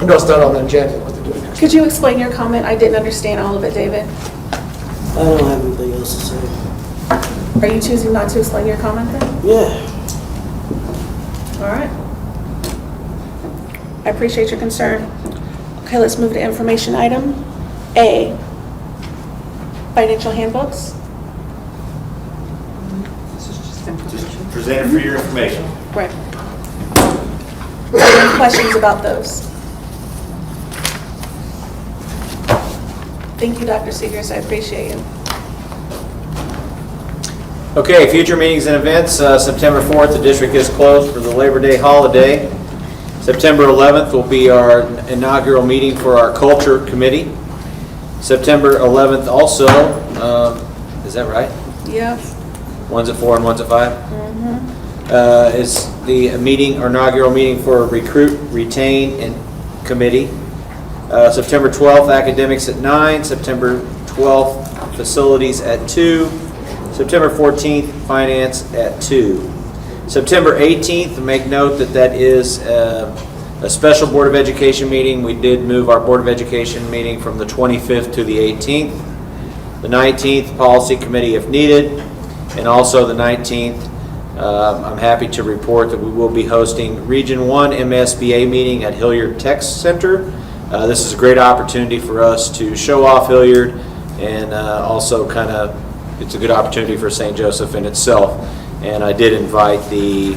I know it's not on the agenda what they're doing next. Could you explain your comment? I didn't understand all of it, David. I don't have anything else to say. Are you choosing not to explain your comment then? Yeah. All right. I appreciate your concern. Okay, let's move to information item A. Financial handbooks. This is just information. Presented for your information. Right. Any questions about those? Thank you, Dr. Seegers. I appreciate you. Okay, future meetings and events. September 4th, the district is closed for the Labor Day holiday. September 11th will be our inaugural meeting for our culture committee. September 11th also, Is that right? Yeah. One's at 4 and one's at 5? Is the meeting, or inaugural meeting for Recruit, Retain, and Committee. September 12th, Academics at 9, September 12th, Facilities at 2, September 14th, Finance at 2. September 18th, make note that that is a special Board of Education meeting. We did move our Board of Education meeting from the 25th to the 18th. The 19th, Policy Committee if needed, and also the 19th, I'm happy to report that we will be hosting Region 1 MSBA meeting at Hilliard Tech Center. This is a great opportunity for us to show off Hilliard, and also kind of, it's a good opportunity for St. Joseph in itself. And I did invite the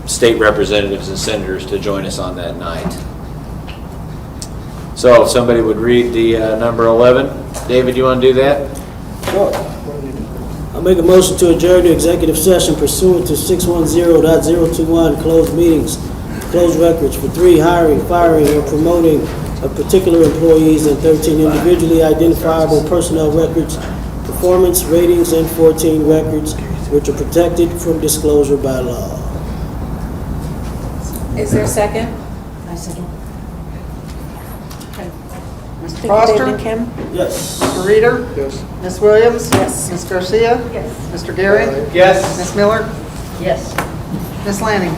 state representatives and senators to join us on that night. So if somebody would read the number 11. David, you want to do that? Sure. I'll make a motion to adjourn to executive session pursuant to 610.021, closed meetings, closed records for 3, hiring, firing, or promoting of particular employees, and 13, individually identifiable personnel records, performance ratings, and 14, records which are protected from disclosure by law. Is there a second? I second. Mr. Foster? David Kim? Yes. Mr. Reader? Yes. Ms. Williams? Yes. Ms. Garcia? Yes. Mr. Gary? Yes. Ms. Miller? Yes. Ms. Lanning?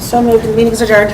So moved, meeting's adjourned.